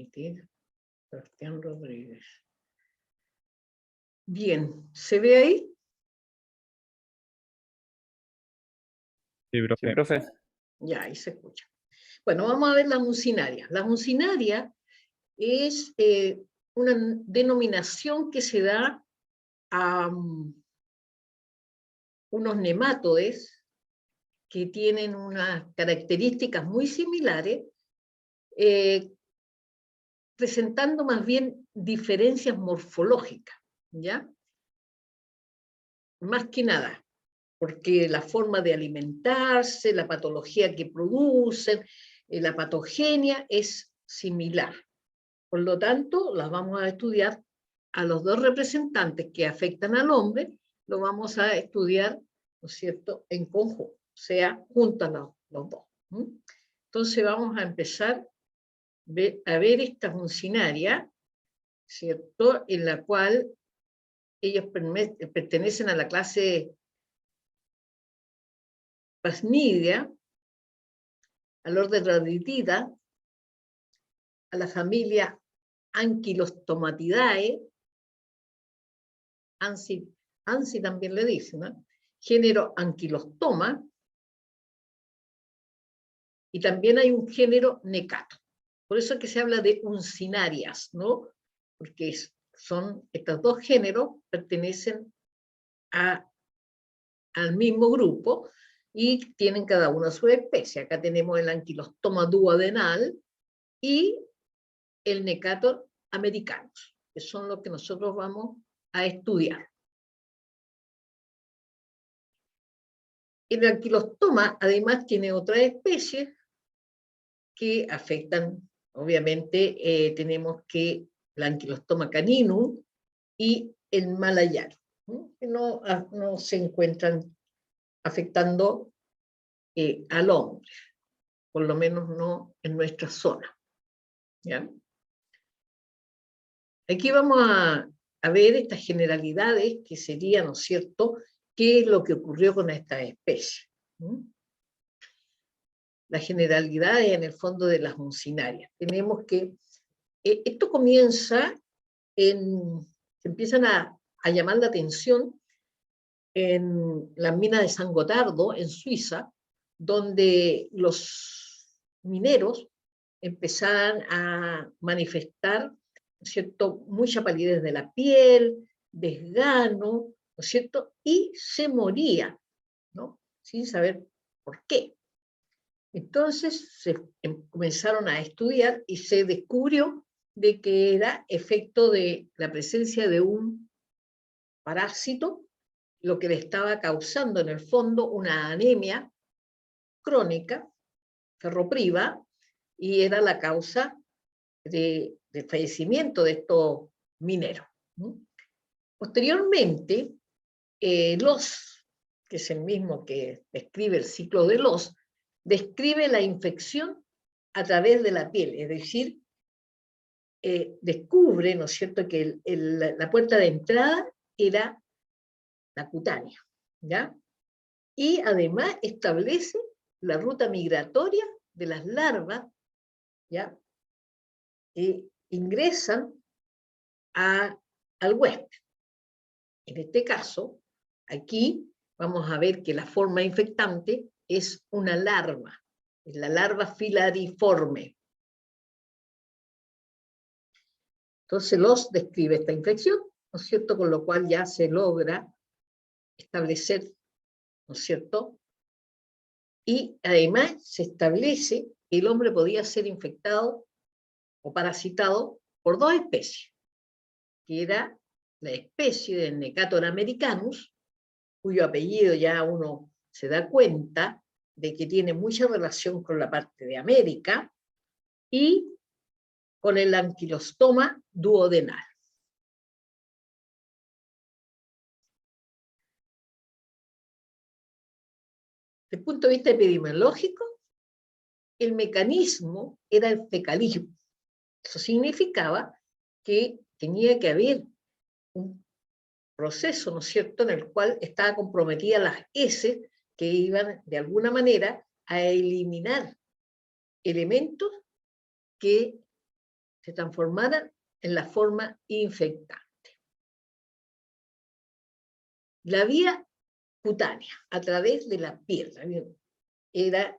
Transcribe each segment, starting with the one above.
permitir. Sebastián Rodríguez. Bien, ¿se ve ahí? Sí, profe. Sí, profe. Ya, ahí se escucha. Bueno, vamos a ver las uncinarias. Las uncinarias es una denominación que se da a unos nemátodes que tienen unas características muy similares, presentando más bien diferencias morfológicas, ¿ya? Más que nada, porque la forma de alimentarse, la patología que producen, la patogenia es similar. Por lo tanto, las vamos a estudiar a los dos representantes que afectan al hombre, lo vamos a estudiar, ¿no es cierto?, en conjunto, o sea, juntos los dos. Entonces vamos a empezar a ver esta funcionaria, ¿cierto?, en la cual ellos pertenecen a la clase Plasmidia, al orden Radiatida, a la familia Ankylostomatidae, ANSI también le dicen, ¿no? Género Ankylostoma, y también hay un género Necato. Por eso es que se habla de uncinarias, ¿no? Porque estos dos géneros pertenecen al mismo grupo y tienen cada uno su especie. Acá tenemos el Ankylostoma duodenal y el Necator americanus, que son los que nosotros vamos a estudiar. El Ankylostoma además tiene otras especies que afectan, obviamente, tenemos que el Ankylostoma caninum y el malayano, ¿no? Que no se encuentran afectando al hombre, por lo menos no en nuestra zona, ¿ya? Aquí vamos a ver estas generalidades que serían, ¿no es cierto?, qué es lo que ocurrió con esta especie. Las generalidades en el fondo de las uncinarias. Tenemos que, esto comienza se empiezan a llamar la atención en la mina de San Gotardo, en Suiza, donde los mineros empezaron a manifestar, ¿no es cierto?, mucha palidez de la piel, desgano, ¿no es cierto?, y se moría, ¿no?, sin saber por qué. Entonces comenzaron a estudiar y se descubrió de que era efecto de la presencia de un parásito, lo que le estaba causando en el fondo una anemia crónica, ferropriva, y era la causa de fallecimiento de estos mineros. Posteriormente, Loss, que es el mismo que describe el ciclo de Loss, describe la infección a través de la piel, es decir, descubre, ¿no es cierto?, que la puerta de entrada era la cutánea, ¿ya? Y además establece la ruta migratoria de las larvas, ¿ya?, que ingresan al huésped. En este caso, aquí vamos a ver que la forma infectante es una larva, es la larva filariforme. Entonces Loss describe esta infección, ¿no es cierto?, con lo cual ya se logra establecer, ¿no es cierto?, y además se establece que el hombre podía ser infectado o parasitado por dos especies, que era la especie de Necator americanus, cuyo apellido ya uno se da cuenta de que tiene mucha relación con la parte de América, y con el Ankylostoma duodenal. Desde el punto de vista epidemiológico, el mecanismo era el fecalismo. Eso significaba que tenía que haber un proceso, ¿no es cierto?, en el cual estaban comprometidas las heces que iban de alguna manera a eliminar elementos que se transformaran en la forma infectante. La vía cutánea, a través de la piel, era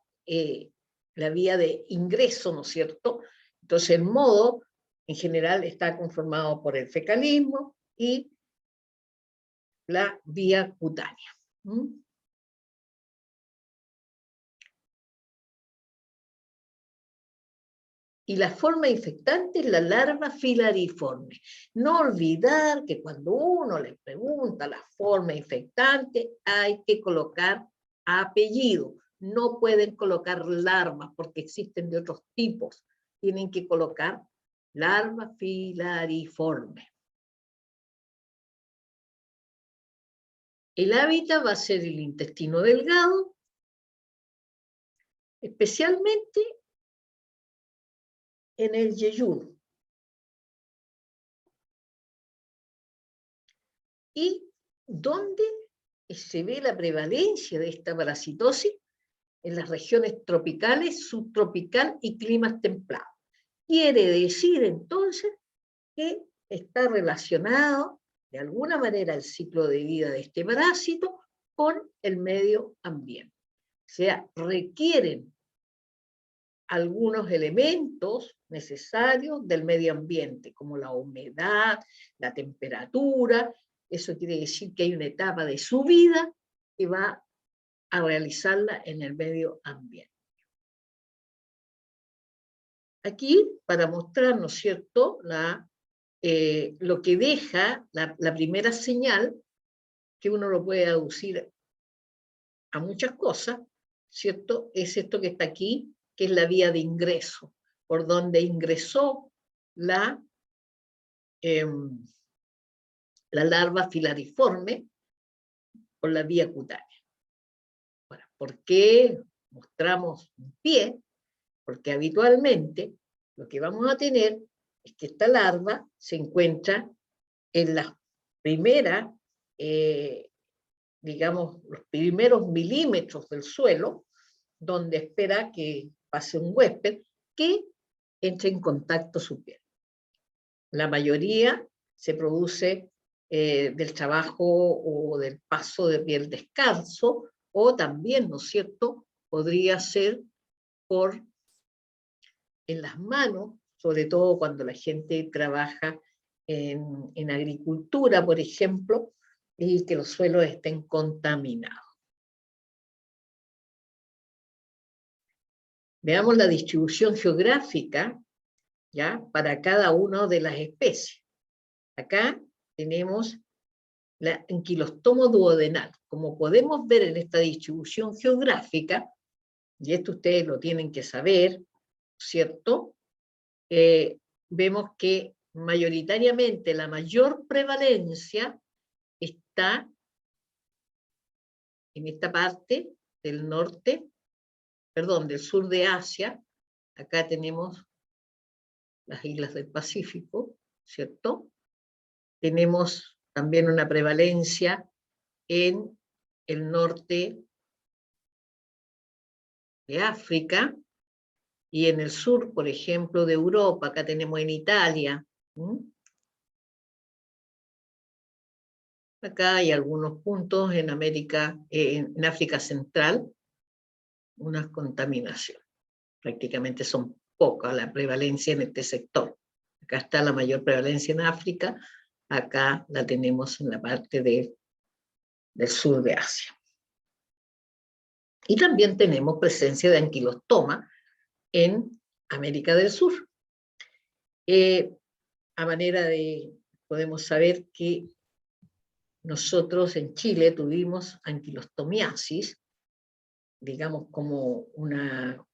la vía de ingreso, ¿no es cierto? Entonces el modo, en general, está conformado por el fecalismo y la vía cutánea. Y la forma infectante es la larva filariforme. No olvidar que cuando uno le pregunta la forma infectante, hay que colocar apellido. No pueden colocar larvas porque existen de otros tipos. Tienen que colocar larva filariforme. El hábitat va a ser el intestino delgado, especialmente en el yeyuno. ¿Y dónde se ve la prevalencia de esta parasitosis? En las regiones tropicales, subtropical y climas templados. Quiere decir entonces que está relacionado de alguna manera el ciclo de vida de este parásito con el medio ambiente. O sea, requieren algunos elementos necesarios del medio ambiente, como la humedad, la temperatura. Eso quiere decir que hay una etapa de su vida que va a realizarla en el medio ambiente. Aquí, para mostrar, ¿no es cierto?, lo que deja la primera señal, que uno lo puede aducir a muchas cosas, ¿cierto?, es esto que está aquí, que es la vía de ingreso, por donde ingresó la larva filariforme por la vía cutánea. Bueno, ¿por qué mostramos un pie? Porque habitualmente lo que vamos a tener es que esta larva se encuentra en las primeras, digamos, los primeros milímetros del suelo, donde espera que pase un huésped que entre en contacto su piel. La mayoría se produce del trabajo o del paso de piel descalzo, o también, ¿no es cierto?, podría ser en las manos, sobre todo cuando la gente trabaja en agricultura, por ejemplo, y que los suelos estén contaminados. Veamos la distribución geográfica, ¿ya?, para cada una de las especies. Acá tenemos la Anquilostomo duodenal. Como podemos ver en esta distribución geográfica, y esto ustedes lo tienen que saber, ¿cierto?, vemos que mayoritariamente la mayor prevalencia está en esta parte del norte, perdón, del sur de Asia. Acá tenemos las islas del Pacífico, ¿cierto? Tenemos también una prevalencia en el norte de África y en el sur, por ejemplo, de Europa. Acá tenemos en Italia. Acá hay algunos puntos en América, en África Central, unas contaminaciones. Prácticamente son pocas la prevalencia en este sector. Acá está la mayor prevalencia en África, acá la tenemos en la parte del sur de Asia. Y también tenemos presencia de anquilostoma en América del Sur. A manera de, podemos saber que nosotros en Chile tuvimos anquilostomiasis, digamos como una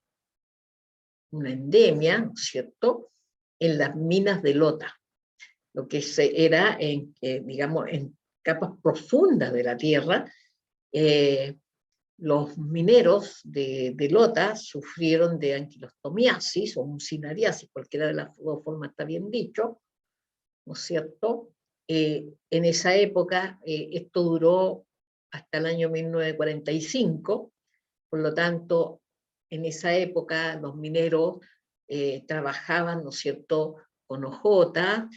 endemia, ¿no es cierto?, en las minas de lota, lo que era, digamos, en capas profundas de la tierra. Los mineros de lota sufrieron de anquilostomiasis o mucinariasis, cualquiera de las dos formas está bien dicho, ¿no es cierto? En esa época, esto duró hasta el año 1945, por lo tanto, en esa época los mineros trabajaban, ¿no es cierto?, con ojota,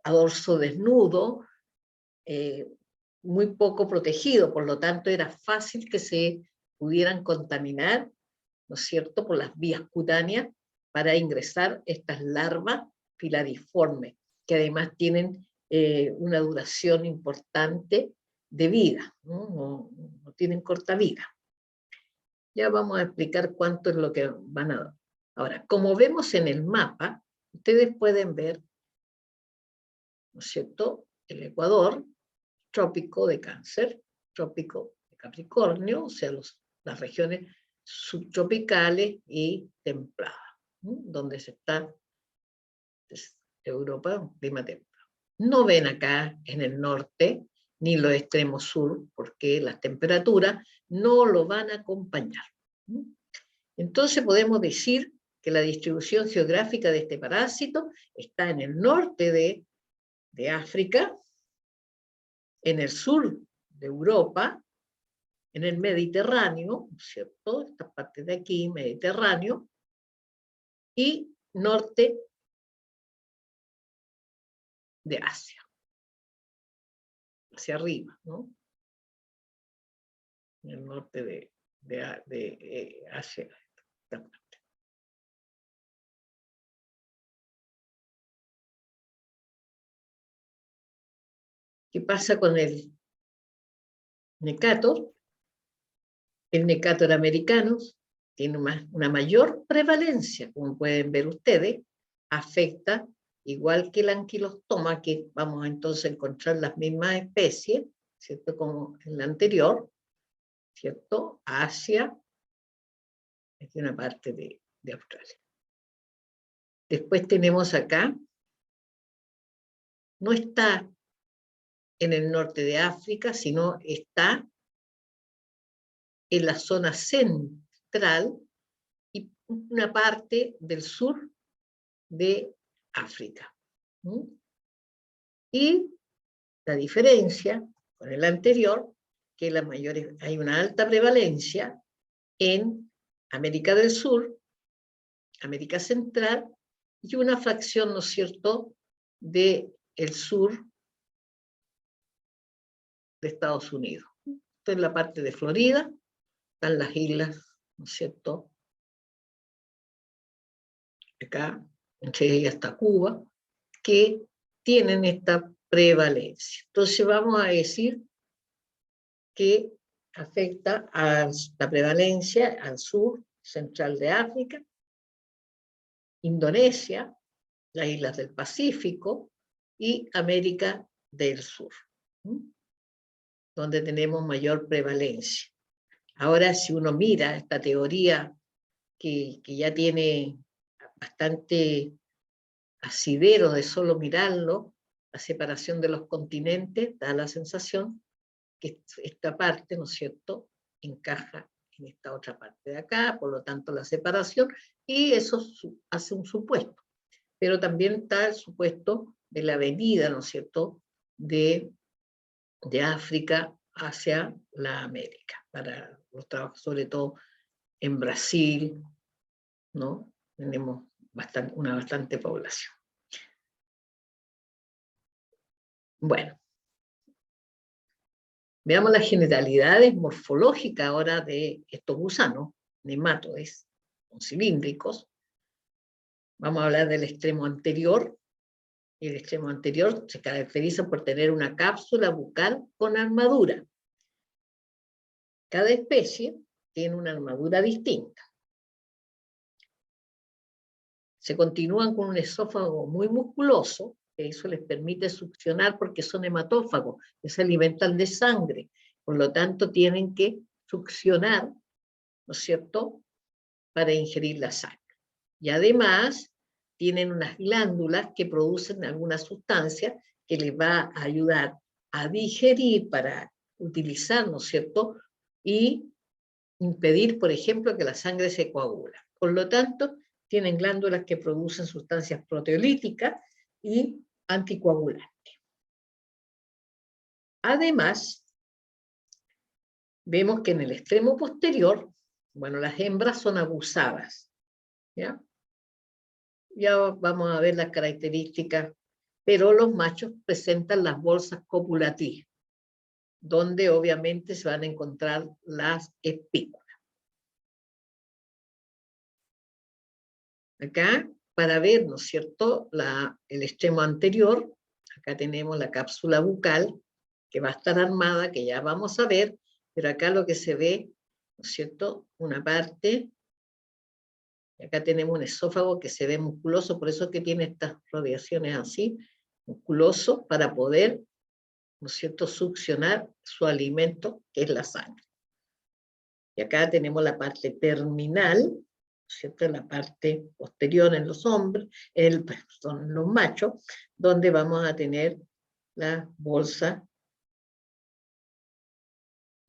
a dorso desnudo, muy poco protegido, por lo tanto era fácil que se pudieran contaminar, ¿no es cierto?, por las vías cutáneas para ingresar estas larvas filariformes, que además tienen una duración importante de vida, ¿no? No tienen corta vida. Ya vamos a explicar cuánto es lo que van a dar. Ahora, como vemos en el mapa, ustedes pueden ver, ¿no es cierto?, el Ecuador, trópico de Cáncer, trópico de Capricornio, o sea, las regiones subtropicales y templadas, ¿no?, donde se está Europa, un clima templado. No ven acá en el norte ni los extremos sur, porque las temperaturas no lo van a acompañar. Entonces podemos decir que la distribución geográfica de este parásito está en el norte de África, en el sur de Europa, en el Mediterráneo, ¿cierto? Esta parte de aquí, Mediterráneo, y norte de Asia, hacia arriba, ¿no? En el norte de Asia. ¿Qué pasa con el Necator? El Necator americano tiene una mayor prevalencia, como pueden ver ustedes, afecta, igual que el anquilostoma, que vamos a entonces a encontrar las mismas especies, ¿cierto?, como en la anterior, ¿cierto?, Asia, es una parte de Australia. Después tenemos acá, no está en el norte de África, sino está en la zona central y una parte del sur de África. Y la diferencia con el anterior, que hay una alta prevalencia en América del Sur, América Central, y una fracción, ¿no es cierto?, del sur de Estados Unidos. Esto es la parte de Florida, están las islas, ¿no es cierto?, acá, entre ellas está Cuba, que tienen esta prevalencia. Entonces vamos a decir que afecta a la prevalencia al sur central de África, Indonesia, las islas del Pacífico y América del Sur, donde tenemos mayor prevalencia. Ahora, si uno mira esta teoría que ya tiene bastante asidero de solo mirarlo, la separación de los continentes, da la sensación que esta parte, ¿no es cierto?, encaja en esta otra parte de acá, por lo tanto la separación, y eso hace un supuesto. Pero también está el supuesto de la venida, ¿no es cierto?, de África hacia la América, para los trabajos, sobre todo en Brasil, ¿no? Tenemos una bastante población. Bueno, veamos las generalidades morfológicas ahora de estos gusanos, nematodes, cilíndricos. Vamos a hablar del extremo anterior. El extremo anterior se caracteriza por tener una cápsula bucal con armadura. Cada especie tiene una armadura distinta. Se continúan con un esófago muy musculoso, que eso les permite succionar porque son hematófagos, que se alimentan de sangre. Por lo tanto, tienen que succionar, ¿no es cierto?, para ingerir la sangre. Y además, tienen unas glándulas que producen alguna sustancia que les va a ayudar a digerir para utilizar, ¿no es cierto?, y impedir, por ejemplo, que la sangre se coagula. Por lo tanto, tienen glándulas que producen sustancias proteolíticas y anticoagulantes. Además, vemos que en el extremo posterior, bueno, las hembras son abusadas, ¿ya?, Ya vamos a ver las características, pero los machos presentan las bolsas copulatriz, donde obviamente se van a encontrar las espículas. Acá, para ver, ¿no es cierto?, el extremo anterior, acá tenemos la cápsula bucal, que va a estar armada, que ya vamos a ver, pero acá lo que se ve, ¿no es cierto?, una parte, y acá tenemos un esófago que se ve musculoso, por eso que tiene estas radiaciones así, musculoso, para poder, ¿no es cierto?, succionar su alimento, que es la sangre. Y acá tenemos la parte terminal, ¿cierto?, la parte posterior en los hombres, perdón, en los machos, donde vamos a tener la bolsa.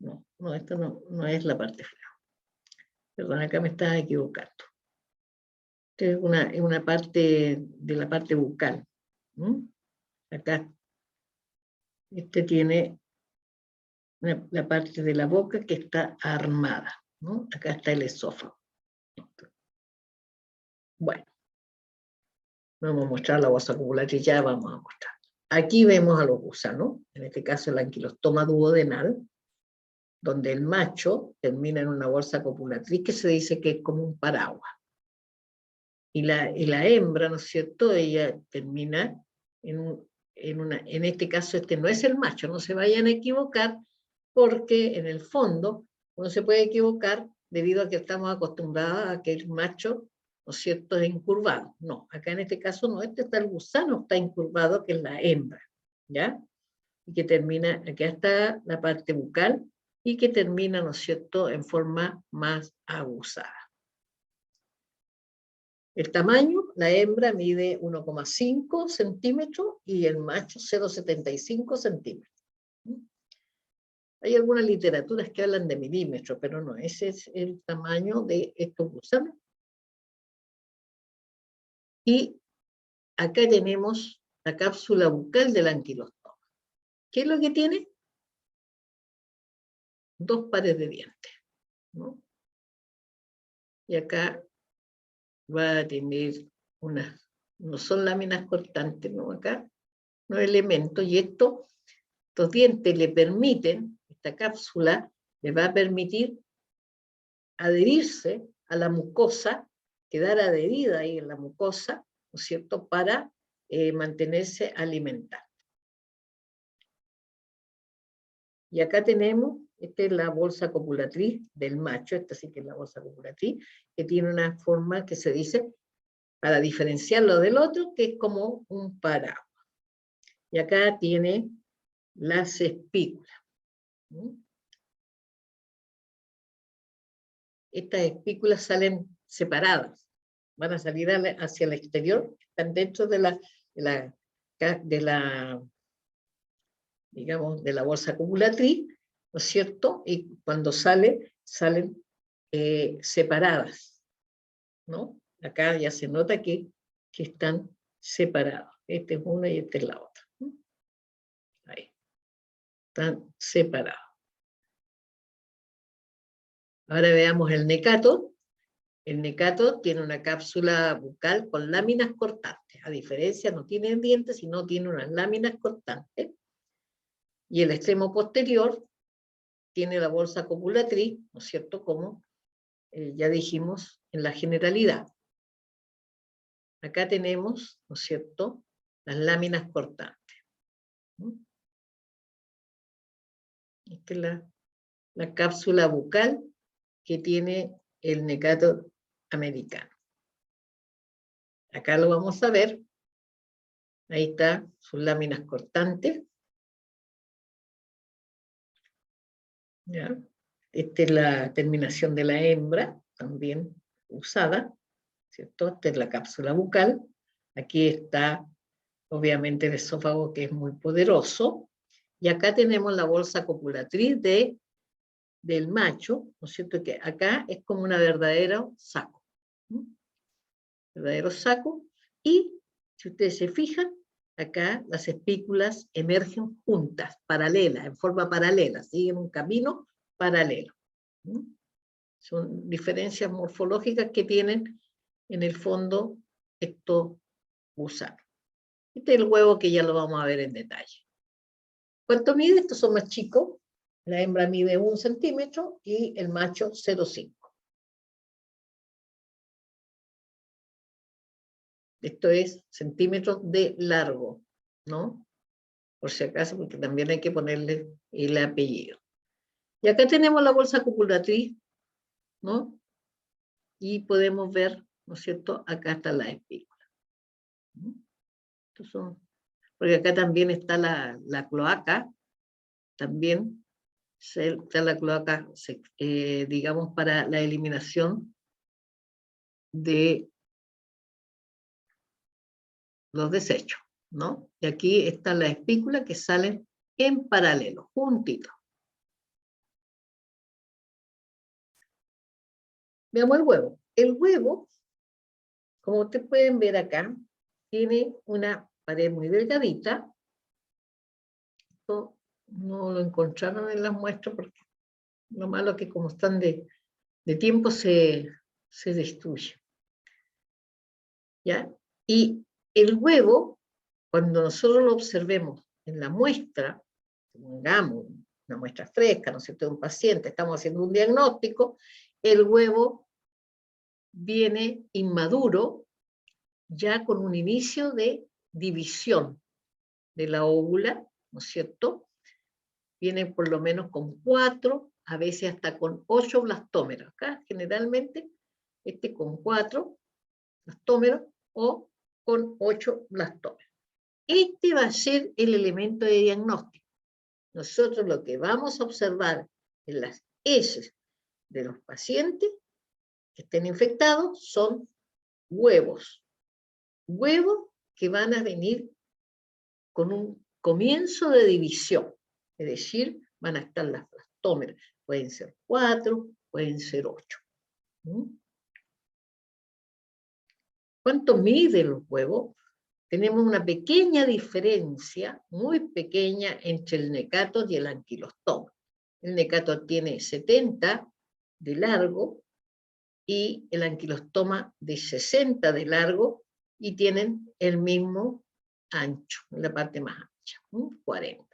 No, esto no es la parte final. Perdón, acá me estaba equivocando. Esta es una parte de la parte bucal. Acá, este tiene la parte de la boca que está armada, ¿no? Acá está el esófago. Bueno, vamos a mostrar la bolsa copulatriz, ya vamos a mostrar. Aquí vemos a los gusanos, en este caso el anquilostoma duodenal, donde el macho termina en una bolsa copulatriz que se dice que es como un paraguas. Y la hembra, ¿no es cierto?, ella termina en este caso este no es el macho, no se vayan a equivocar, porque en el fondo uno se puede equivocar debido a que estamos acostumbrados a que el macho, ¿no es cierto?, es incurvado. No, acá en este caso no, este está el gusano, está incurvado, que es la hembra, ¿ya? Y que termina, acá está la parte bucal, y que termina, ¿no es cierto?, en forma más aguzada. El tamaño, la hembra mide 1,5 centímetros y el macho 0,75 centímetros. Hay algunas literaturas que hablan de milímetros, pero no, ese es el tamaño de estos gusanos. Y acá tenemos la cápsula bucal del anquilostoma. ¿Qué es lo que tiene? Dos pares de dientes, ¿no? Y acá va a tener no son láminas cortantes, ¿no? Acá, no elementos, y estos dientes le permiten, esta cápsula le va a permitir adherirse a la mucosa, quedar adherida ahí en la mucosa, ¿no es cierto?, para mantenerse alimentada. Y acá tenemos, esta es la bolsa copulatriz del macho, esta sí que es la bolsa copulatriz, que tiene una forma que se dice, para diferenciarlo del otro, que es como un paraguas. Y acá tiene las espículas. Estas espículas salen separadas, van a salir hacia el exterior, están dentro de digamos, de la bolsa copulatriz, ¿no es cierto? Y cuando salen separadas, ¿no? Acá ya se nota que están separados. Este es uno y este es la otra. Ahí. Están separados. Ahora veamos el necato. El necato tiene una cápsula bucal con láminas cortantes. A diferencia, no tiene dientes, sino tiene unas láminas cortantes. Y el extremo posterior tiene la bolsa copulatriz, ¿no es cierto?, como ya dijimos en la generalidad. Acá tenemos, ¿no es cierto?, las láminas cortantes. Esta es la cápsula bucal que tiene el necato americano. Acá lo vamos a ver. Ahí está, sus láminas cortantes. ¿Ya? Esta es la terminación de la hembra, también usada, ¿cierto? Esta es la cápsula bucal. Aquí está, obviamente, el esófago, que es muy poderoso. Y acá tenemos la bolsa copulatriz del macho, ¿no es cierto? Que acá es como un verdadero saco. Verdadero saco. Y, si ustedes se fijan, acá las espículas emergen juntas, paralelas, en forma paralela, siguen un camino paralelo. Son diferencias morfológicas que tienen, en el fondo, estos gusanos. Este es el huevo que ya lo vamos a ver en detalle. ¿Cuánto mide? Estos son más chicos. La hembra mide 1 centímetro y el macho 0,5. Esto es centímetros de largo, ¿no? Por si acaso, porque también hay que ponerle el apellido. Y acá tenemos la bolsa copulatriz, ¿no? Y podemos ver, ¿no es cierto? Acá está la espícula. Porque acá también está la cloaca, también está la cloaca, digamos, para la eliminación de los desechos, ¿no? Y aquí está la espícula que salen en paralelo, juntitos. Veamos el huevo. El huevo, como ustedes pueden ver acá, tiene una pared muy delgadita. Esto no lo encontraron en las muestras porque lo malo es que como están de tiempo se destruye. ¿Ya? Y el huevo, cuando nosotros lo observemos en la muestra, pongamos una muestra fresca, ¿no es cierto?, de un paciente, estamos haciendo un diagnóstico, el huevo viene inmaduro, ya con un inicio de división de la óvula, ¿no es cierto? Viene por lo menos con 4, a veces hasta con 8 blastómeros. Acá generalmente con 4 blastómeros o con 8 blastómeros. Este va a ser el elemento de diagnóstico. Nosotros lo que vamos a observar en las heces de los pacientes que estén infectados son huevos. Huevos que van a venir con un comienzo de división. Es decir, van a estar las blastómeras. Pueden ser 4, pueden ser 8. ¿Cuánto miden los huevos? Tenemos una pequeña diferencia, muy pequeña, entre el necato y el anquilostoma. El necato tiene 70 de largo y el anquilostoma de 60 de largo y tienen el mismo ancho, en la parte más ancha, 40.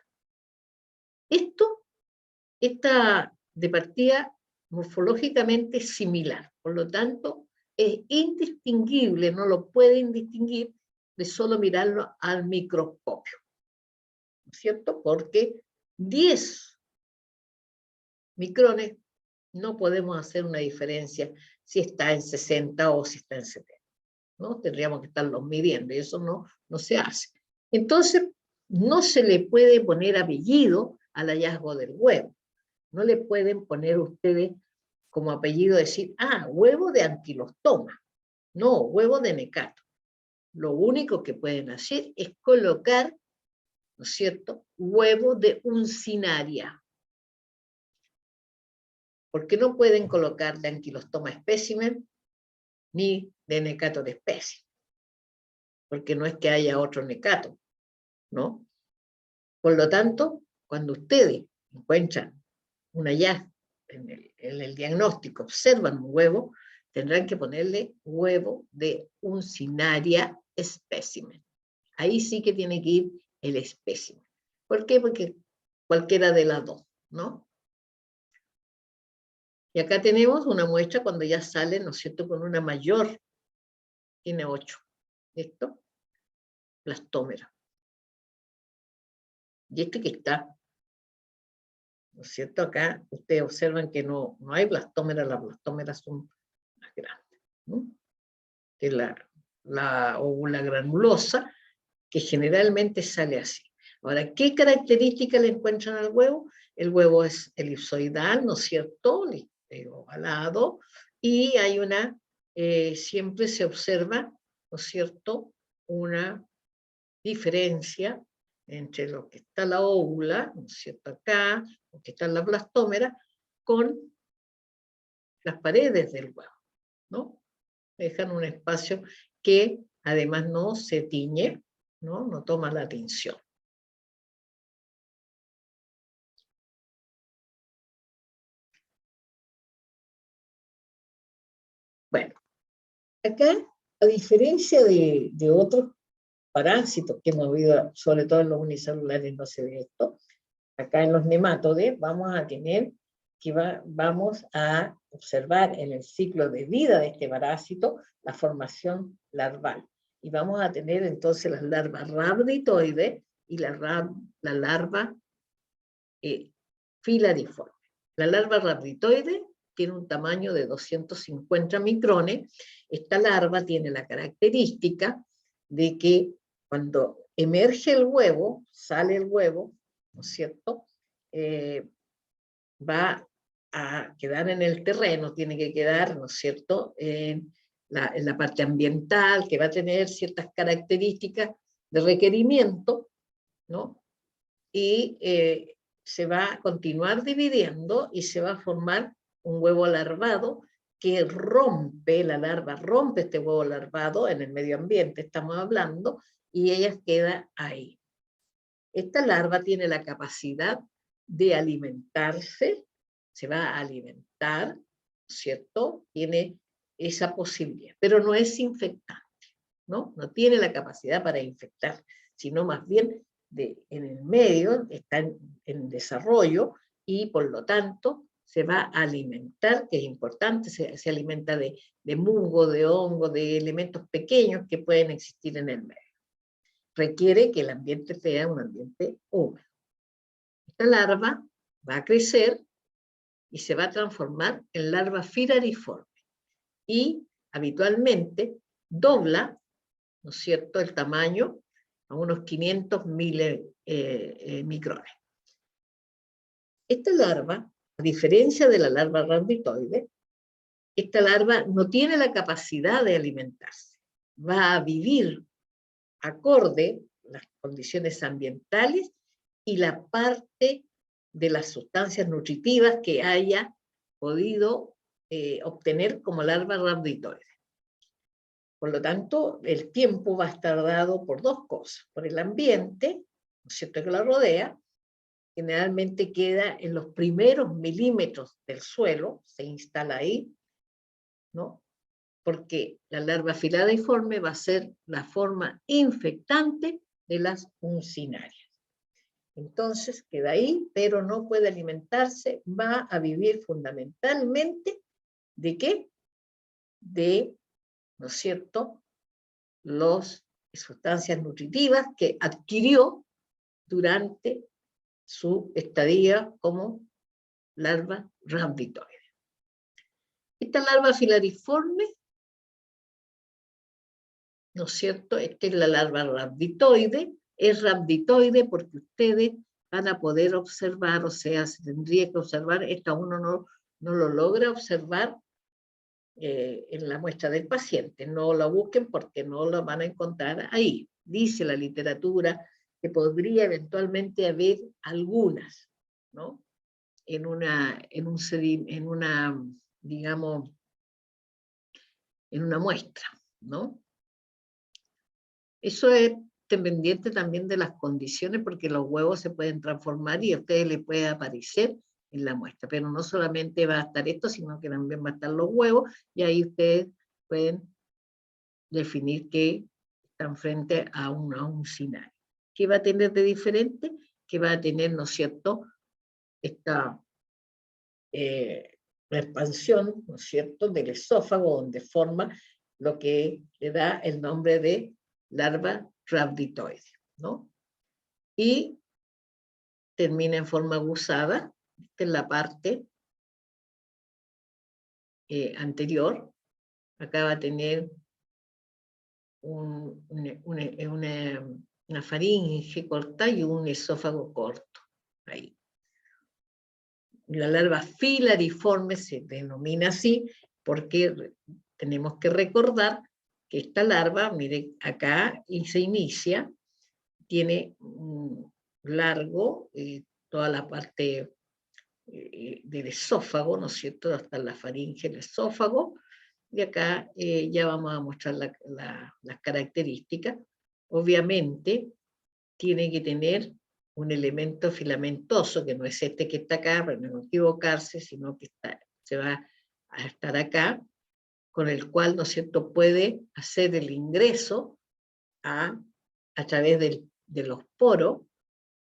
Esta de partida morfológicamente similar, por lo tanto es indistinguible, no lo pueden distinguir de solo mirarlo al microscopio, ¿no es cierto? Porque 10 micrones no podemos hacer una diferencia si está en 60 o si está en 70, ¿no? Tendríamos que estarlos midiendo y eso no se hace. Entonces, no se le puede poner apellido al hallazgo del huevo. No le pueden poner ustedes como apellido decir, huevo de anquilostoma. No, huevo de necato. Lo único que pueden hacer es colocar, ¿no es cierto?, huevo de uncinaria. Porque no pueden colocar de anquilostoma espécimen ni de necato de especie. Porque no es que haya otro necato, ¿no? Por lo tanto, cuando ustedes encuentran un hallazgo en el diagnóstico, observan un huevo, tendrán que ponerle huevo de uncinaria espécimen. Ahí sí que tiene que ir el espécimen. ¿Por qué? Porque cualquiera de las dos, ¿no? Y acá tenemos una muestra cuando ya sale, ¿no es cierto?, con una mayor, tiene 8. ¿Esto? Blastómera. Y que está, ¿no es cierto? Acá ustedes observan que no hay blastómeras, las blastómeras son más grandes, ¿no? Que es la óvula granulosa, que generalmente sale así. Ahora, ¿qué características le encuentran al huevo? El huevo es elipsoidal, ¿no es cierto? Ovalado, y hay siempre se observa, ¿no es cierto?, una diferencia entre lo que está la óvula, ¿no es cierto?, acá, lo que está en la blastómera, con las paredes del huevo, ¿no? Dejan un espacio que además no se tiñe, no toma la tinción. Bueno, acá A diferencia de otros parásitos que hemos visto, sobre todo en los unicelulares no se ve esto, acá en los nemátodes vamos a tener que vamos a observar en el ciclo de vida de este parásito la formación larval. Y vamos a tener entonces las larvas rhabditoides y la larva filariforme. La larva rhabditoide tiene un tamaño de 250 micrones. Esta larva tiene la característica de que cuando emerge el huevo, sale el huevo, ¿no es cierto? Va a quedar en el terreno, tiene que quedar, ¿no es cierto?, en la parte ambiental, que va a tener ciertas características de requerimiento, ¿no? Y se va a continuar dividiendo y se va a formar un huevo larvado que rompe, la larva rompe este huevo larvado en el medio ambiente, estamos hablando, y ella queda ahí. Esta larva tiene la capacidad de alimentarse, se va a alimentar, ¿cierto? Tiene esa posibilidad, pero no es infectante, ¿no? No tiene la capacidad para infectar, sino más bien en el medio, está en desarrollo y por lo tanto se va a alimentar, que es importante, se alimenta de musgo, de hongo, de elementos pequeños que pueden existir en el medio. Requiere que el ambiente sea un ambiente húmedo. Esta larva va a crecer y se va a transformar en larva filariforme y habitualmente dobla, ¿no es cierto?, el tamaño a unos 500 micrones. Esta larva, a diferencia de la larva rhabditoide, esta larva no tiene la capacidad de alimentarse. Va a vivir acorde las condiciones ambientales y la parte de las sustancias nutritivas que haya podido obtener como larva rhabditoide. Por lo tanto, el tiempo va a estar dado por dos cosas. Por el ambiente, ¿no es cierto?, que la rodea, generalmente queda en los primeros milímetros del suelo, se instala ahí, ¿no? Porque la larva filariforme va a ser la forma infectante de las uncinarias. Entonces queda ahí, pero no puede alimentarse, va a vivir fundamentalmente ¿de qué? De, ¿no es cierto?, las sustancias nutritivas que adquirió durante su estadía como larva rhabditoide. Esta larva filariforme, ¿no es cierto? Esta es la larva rhabditoide. Es rhabditoide porque ustedes van a poder observar, o sea, se tendría que observar, esto uno no lo logra observar en la muestra del paciente. No lo busquen porque no lo van a encontrar ahí. Dice la literatura que podría eventualmente haber algunas, ¿no?, digamos, en una muestra, ¿no? Eso es dependiente también de las condiciones, porque los huevos se pueden transformar y a ustedes les puede aparecer en la muestra, pero no solamente va a estar esto, sino que también va a estar los huevos, y ahí ustedes pueden definir que están frente a una uncinaria. ¿Qué va a tener de diferente? Que va a tener, ¿no es cierto?, esta la expansión, ¿no es cierto?, del esófago, donde forma lo que le da el nombre de larva rhabditoide, ¿no? Y termina en forma aguzada, esta es la parte anterior. Acá va a tener una faringe corta y un esófago corto, ahí. La larva filariforme se denomina así porque tenemos que recordar que esta larva, mire acá, y se inicia, tiene un largo, toda la parte del esófago, ¿no es cierto?, hasta la faringe, el esófago, y acá ya vamos a mostrar las características. Obviamente, tiene que tener un elemento filamentoso, que no es este que está acá, para no equivocarse, sino que se va a estar acá, con el cual, ¿no es cierto?, puede hacer el ingreso a través de los poros,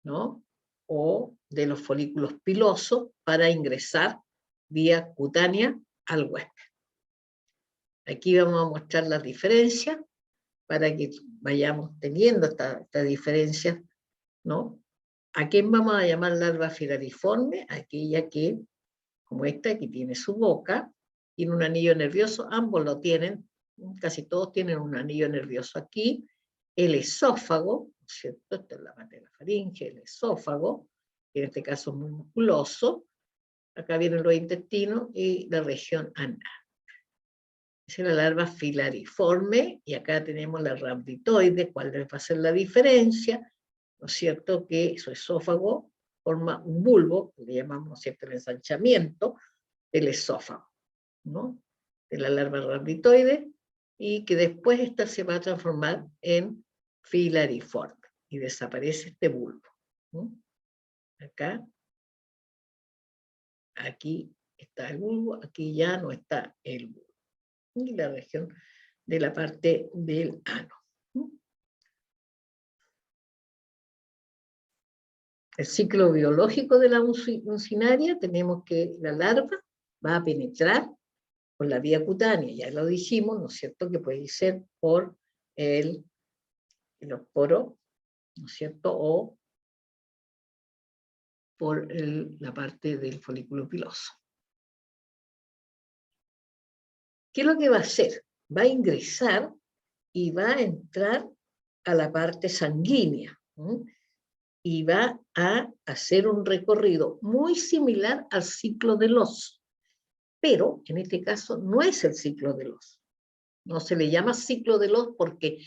¿no?, o de los folículos pilosos para ingresar vía cutánea al huésped. Aquí vamos a mostrar las diferencias para que vayamos teniendo esta diferencia, ¿no? ¿A quién vamos a llamar larva filariforme? Aquella que, como esta, que tiene su boca, tiene un anillo nervioso, ambos lo tienen, casi todos tienen un anillo nervioso aquí, el esófago, ¿cierto? Esta es la parte de la faringe, el esófago, que en este caso es muy musculoso, acá vienen los intestinos y la región anal. Esa es la larva filariforme, y acá tenemos la rhabditoide. ¿Cuál va a ser la diferencia? ¿No es cierto? Que su esófago forma un bulbo, que le llamamos, ¿no es cierto?, el ensanchamiento del esófago, ¿no?, de la larva rhabditoide, y que después esta se va a transformar en filariforme, y desaparece este bulbo, ¿no? Acá, aquí está el bulbo, aquí ya no está el bulbo. Y la región de la parte del ano. El ciclo biológico de la mucinaria, tenemos que la larva va a penetrar por la vía cutánea, ya lo dijimos, ¿no es cierto?, que puede ser por los poros, ¿no es cierto?, o por la parte del folículo piloso. ¿Qué es lo que va a hacer? Va a ingresar y va a entrar a la parte sanguínea, y va a hacer un recorrido muy similar al ciclo de Loos, pero en este caso no es el ciclo de Loos. No se le llama ciclo de Loos porque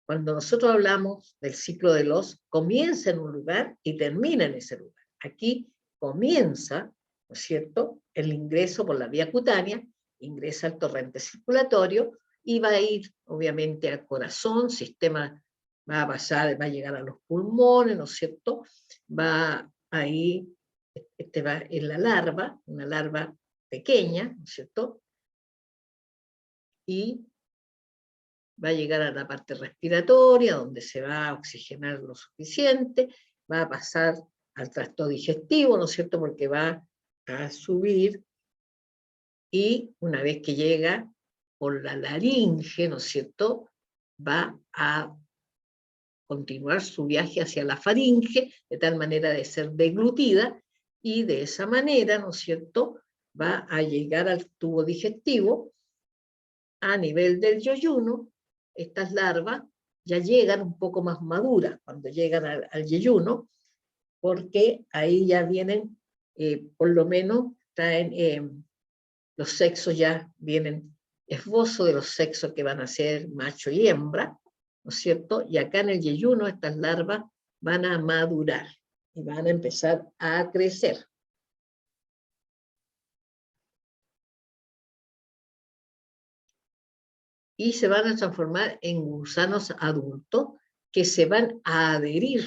cuando nosotros hablamos del ciclo de Loos, comienza en un lugar y termina en ese lugar. Aquí comienza, ¿no es cierto?, el ingreso por la vía cutánea, ingresa al torrente circulatorio y va a ir, obviamente, al corazón, sistema, va a pasar, va a llegar a los pulmones, ¿no es cierto?, va ahí, va en la larva, una larva pequeña, ¿no es cierto?, y va a llegar a la parte respiratoria, donde se va a oxigenar lo suficiente, va a pasar al tracto digestivo, ¿no es cierto?, porque va a subir, y una vez que llega por la laringe, ¿no es cierto?, va a continuar su viaje hacia la faringe, de tal manera de ser deglutida, y de esa manera, ¿no es cierto?, va a llegar al tubo digestivo. A nivel del yeyuno, estas larvas ya llegan un poco más maduras cuando llegan al yeyuno, porque ahí ya vienen, por lo menos, traen los sexos, ya vienen esbozo de los sexos que van a ser macho y hembra, ¿no es cierto? Y acá en el yeyuno estas larvas van a madurar y van a empezar a crecer. Y se van a transformar en gusanos adultos que se van a adherir,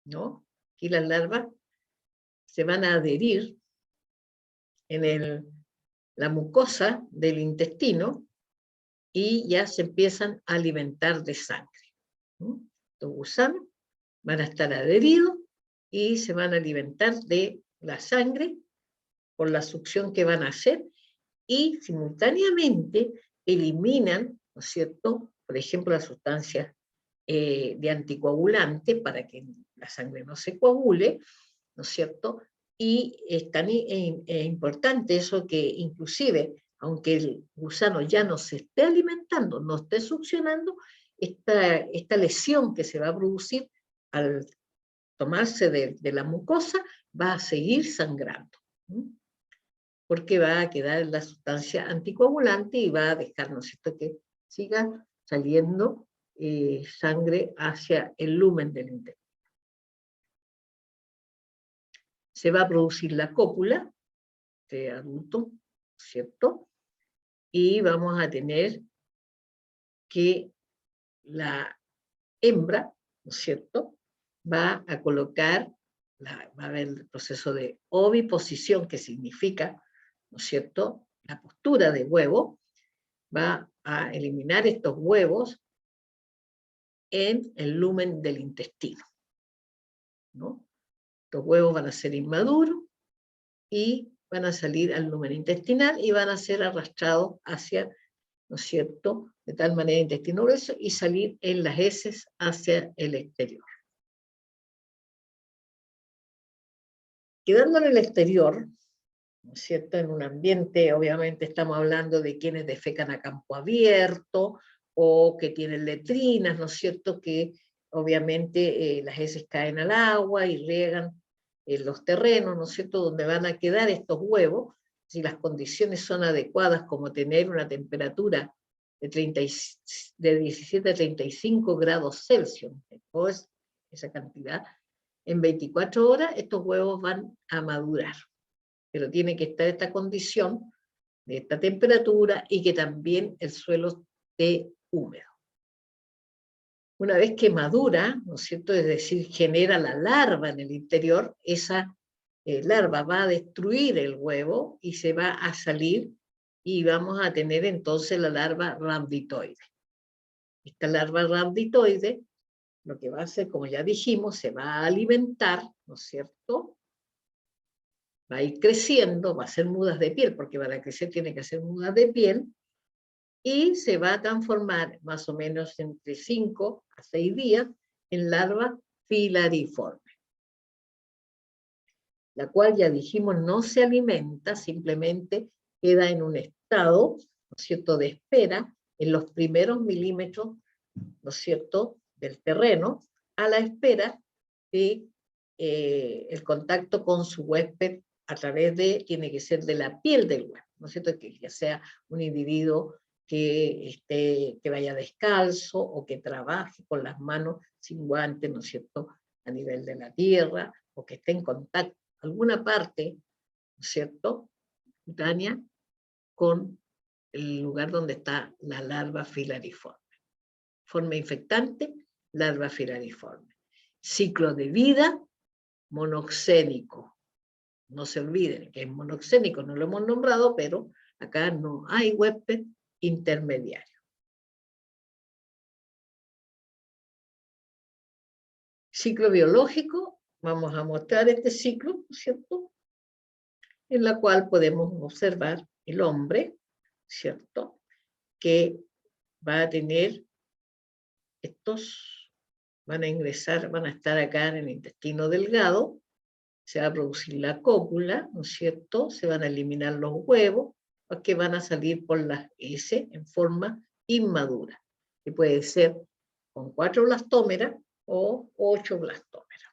¿no? Aquí las larvas se van a adherir en la mucosa del intestino y ya se empiezan a alimentar de sangre, ¿no? Los gusanos van a estar adheridos y se van a alimentar de la sangre por la succión que van a hacer, y simultáneamente eliminan, ¿no es cierto?, por ejemplo, las sustancias de anticoagulante para que la sangre no se coagule, ¿no es cierto? Y es tan importante eso que inclusive, aunque el gusano ya no se esté alimentando, no esté succionando, esta lesión que se va a producir al tomarse de la mucosa va a seguir sangrando, porque va a quedar la sustancia anticoagulante y va a dejar, ¿no es cierto?, que siga saliendo sangre hacia el lumen del intestino. Se va a producir la cópula de adulto, ¿cierto? Y vamos a tener que la hembra, ¿no es cierto?, va a colocar, va a haber el proceso de oviposición, que significa, ¿no es cierto?, la postura de huevo, va a eliminar estos huevos en el lumen del intestino, ¿no? Estos huevos van a ser inmaduros y van a salir al lumen intestinal y van a ser arrastrados hacia, ¿no es cierto?, de tal manera intestino grueso y salir en las heces hacia el exterior. Quedando en el exterior, ¿no es cierto?, en un ambiente, obviamente estamos hablando de quienes defecan a campo abierto o que tienen letrinas, ¿no es cierto?, que obviamente las heces caen al agua y riegan los terrenos, ¿no es cierto?, donde van a quedar estos huevos, si las condiciones son adecuadas, como tener una temperatura de 17 a 35 grados Celsius, o esa cantidad, en 24 horas estos huevos van a madurar. Pero tiene que estar esta condición de esta temperatura y que también el suelo esté húmedo. Una vez que madura, ¿no es cierto?, es decir, genera la larva en el interior, esa larva va a destruir el huevo y se va a salir y vamos a tener entonces la larva rhabditoide. Esta larva rhabditoide lo que va a hacer, como ya dijimos, se va a alimentar, ¿no es cierto?, va a ir creciendo, va a hacer mudas de piel, porque para crecer tiene que hacer mudas de piel, y se va a transformar más o menos entre 5 a 6 días en larva filariforme, la cual ya dijimos no se alimenta, simplemente queda en un estado, ¿no es cierto?, de espera en los primeros milímetros, ¿no es cierto?, del terreno, a la espera de el contacto con su huésped a través de, tiene que ser de la piel del huésped, ¿no es cierto?, que ya sea un individuo que vaya descalzo o que trabaje con las manos sin guantes, ¿no es cierto?, a nivel de la tierra, o que esté en contacto alguna parte, ¿no es cierto?, cutánea con el lugar donde está la larva filariforme. Forma infectante, larva filariforme. Ciclo de vida, monoxénico. No se olviden que es monoxénico, no lo hemos nombrado, pero acá no hay huésped intermediario. Ciclo biológico, vamos a mostrar este ciclo, ¿no es cierto?, en la cual podemos observar el hombre, ¿cierto?, que va a tener estos, van a ingresar, van a estar acá en el intestino delgado, se va a producir la cópula, ¿no es cierto?, se van a eliminar los huevos, que van a salir por las heces en forma inmadura, que puede ser con 4 blastómeras o 8 blastómeras.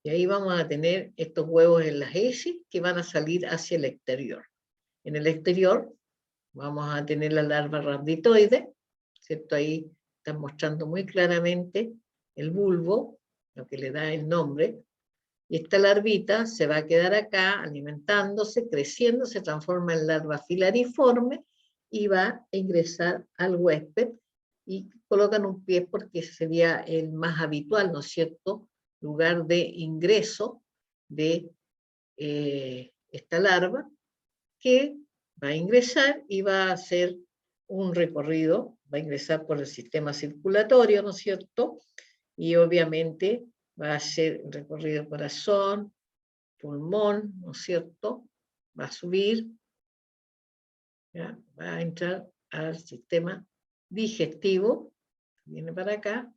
Y ahí vamos a tener estos huevos en las heces que van a salir hacia el exterior. En el exterior vamos a tener la larva rhabditoide, ¿cierto? Ahí están mostrando muy claramente el bulbo, lo que le da el nombre, y esta larvita se va a quedar acá alimentándose, creciendo, se transforma en larva filariforme y va a ingresar al huésped y colocan un pie porque sería el más habitual, ¿no es cierto?, lugar de ingreso de esta larva, que va a ingresar y va a hacer un recorrido, va a ingresar por el sistema circulatorio, ¿no es cierto?, y obviamente va a hacer un recorrido corazón, pulmón, ¿no es cierto?, va a subir, ¿ya?, va a entrar al sistema digestivo, viene para acá,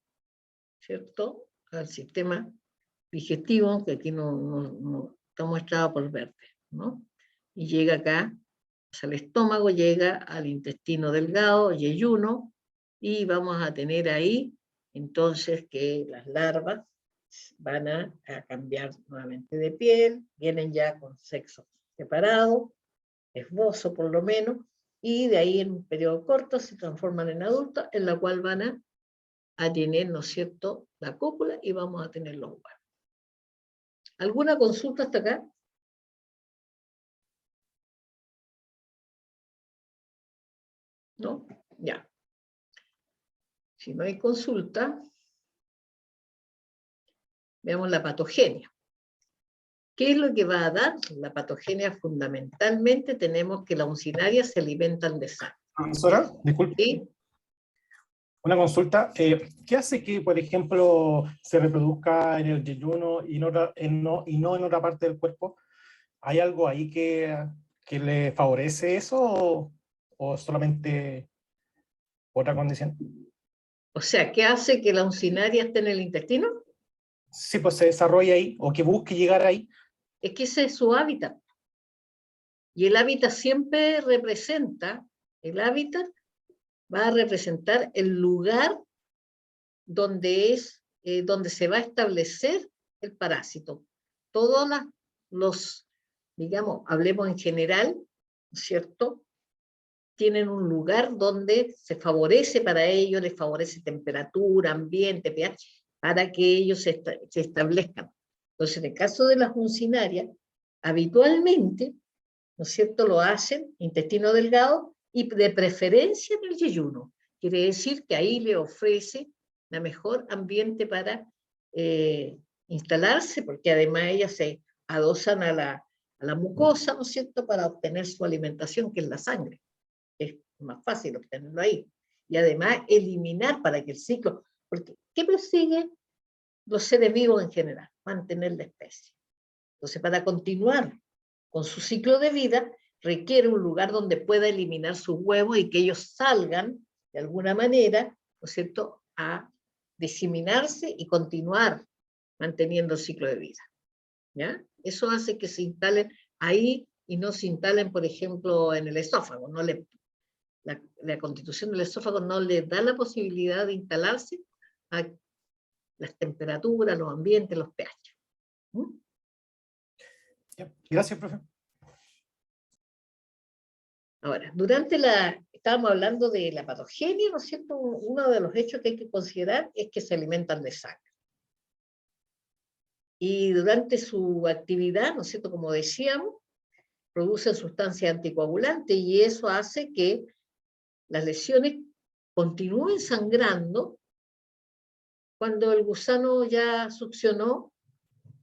¿cierto?, al sistema digestivo, que aquí no está mostrado por verde, ¿no?, y llega acá, al estómago, llega al intestino delgado, yeyuno, y vamos a tener ahí entonces que las larvas van a cambiar nuevamente de piel, vienen ya con sexo separado, esbozo por lo menos, y de ahí en un periodo corto se transforman en adultos, en la cual van a tener, ¿no es cierto?, la cópula y vamos a tener los huevos. ¿Alguna consulta hasta acá? ¿No? Ya. Si no hay consulta, veamos la patogenia. ¿Qué es lo que va a dar? La patogenia fundamentalmente tenemos que las uncinarias se alimentan de sangre. Profesora, disculpe. ¿Sí? Una consulta. ¿Qué hace que, por ejemplo, se reproduzca en el yeyuno y no en otra parte del cuerpo? ¿Hay algo ahí que le favorece eso o solamente otra condición? O sea, ¿qué hace que la uncinaria esté en el intestino? Sí, pues se desarrolla ahí o que busque llegar ahí. Es que ese es su hábitat. Y el hábitat siempre representa, el hábitat va a representar el lugar donde donde se va a establecer el parásito. Todos los, digamos, hablemos en general, ¿cierto? Tienen un lugar donde se favorece para ellos, les favorece temperatura, ambiente, pH, para que ellos se establezcan. Entonces, en el caso de las uncinarias, habitualmente, ¿no es cierto?, lo hacen intestino delgado y de preferencia en el yeyuno. Quiere decir que ahí le ofrece la mejor ambiente para instalarse, porque además ellas se adosan a la mucosa, ¿no es cierto?, para obtener su alimentación, que es la sangre. Es más fácil obtenerlo ahí. Y además eliminar para que el ciclo, porque ¿qué persigue los seres vivos en general? Mantener la especie. Entonces, para continuar con su ciclo de vida, requiere un lugar donde pueda eliminar sus huevos y que ellos salgan, de alguna manera, ¿no es cierto?, a diseminarse y continuar manteniendo el ciclo de vida. ¿Ya? Eso hace que se instalen ahí y no se instalen, por ejemplo, en el esófago. La constitución del esófago no le da la posibilidad de instalarse a las temperaturas, los ambientes, los pH. ¿Mm? Gracias, profe. Ahora, estábamos hablando de la patogenia, ¿no es cierto? Uno de los hechos que hay que considerar es que se alimentan de sangre. Y durante su actividad, ¿no es cierto?, como decíamos, producen sustancias anticoagulantes y eso hace que las lesiones continúen sangrando cuando el gusano ya succionó,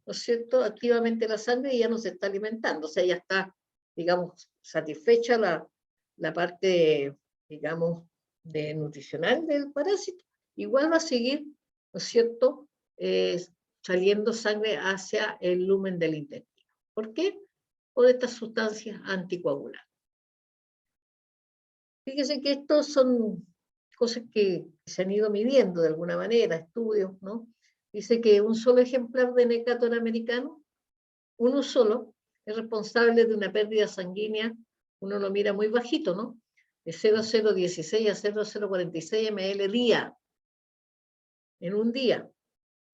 ¿no es cierto?, activamente la sangre y ya no se está alimentando. O sea, ya está, digamos, satisfecha la parte, digamos, nutricional del parásito. Igual va a seguir, ¿no es cierto?, saliendo sangre hacia el lumen del intestino. ¿Por qué? Por estas sustancias anticoagulantes. Fíjense que estos son cosas que se han ido midiendo de alguna manera, estudios, ¿no? Dice que un solo ejemplar de Necator americano, uno solo, es responsable de una pérdida sanguínea, uno lo mira muy bajito, ¿no?, de 0,016 a 0,046 ml día, en un día,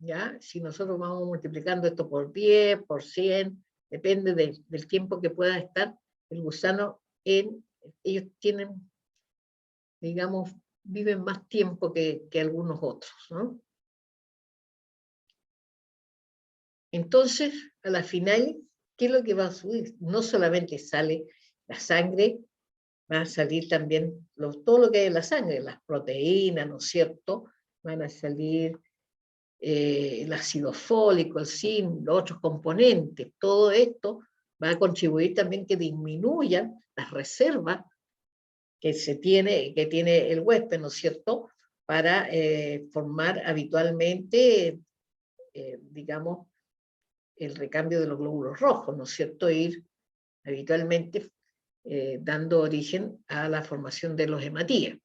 ¿ya? Si nosotros vamos multiplicando esto por 10, por 100, depende del tiempo que pueda estar el gusano ellos tienen, digamos, viven más tiempo que algunos otros, ¿no? Entonces, a la final, ¿qué es lo que va a subir? No solamente sale la sangre, va a salir también todo lo que hay en la sangre, las proteínas, ¿no es cierto? Van a salir el ácido fólico, el zinc, los otros componentes. Todo esto va a contribuir también que disminuyan las reservas que tiene el huésped, ¿no es cierto?, para formar habitualmente, digamos, el recambio de los glóbulos rojos, ¿no es cierto?, ir habitualmente dando origen a la formación de los hematíes.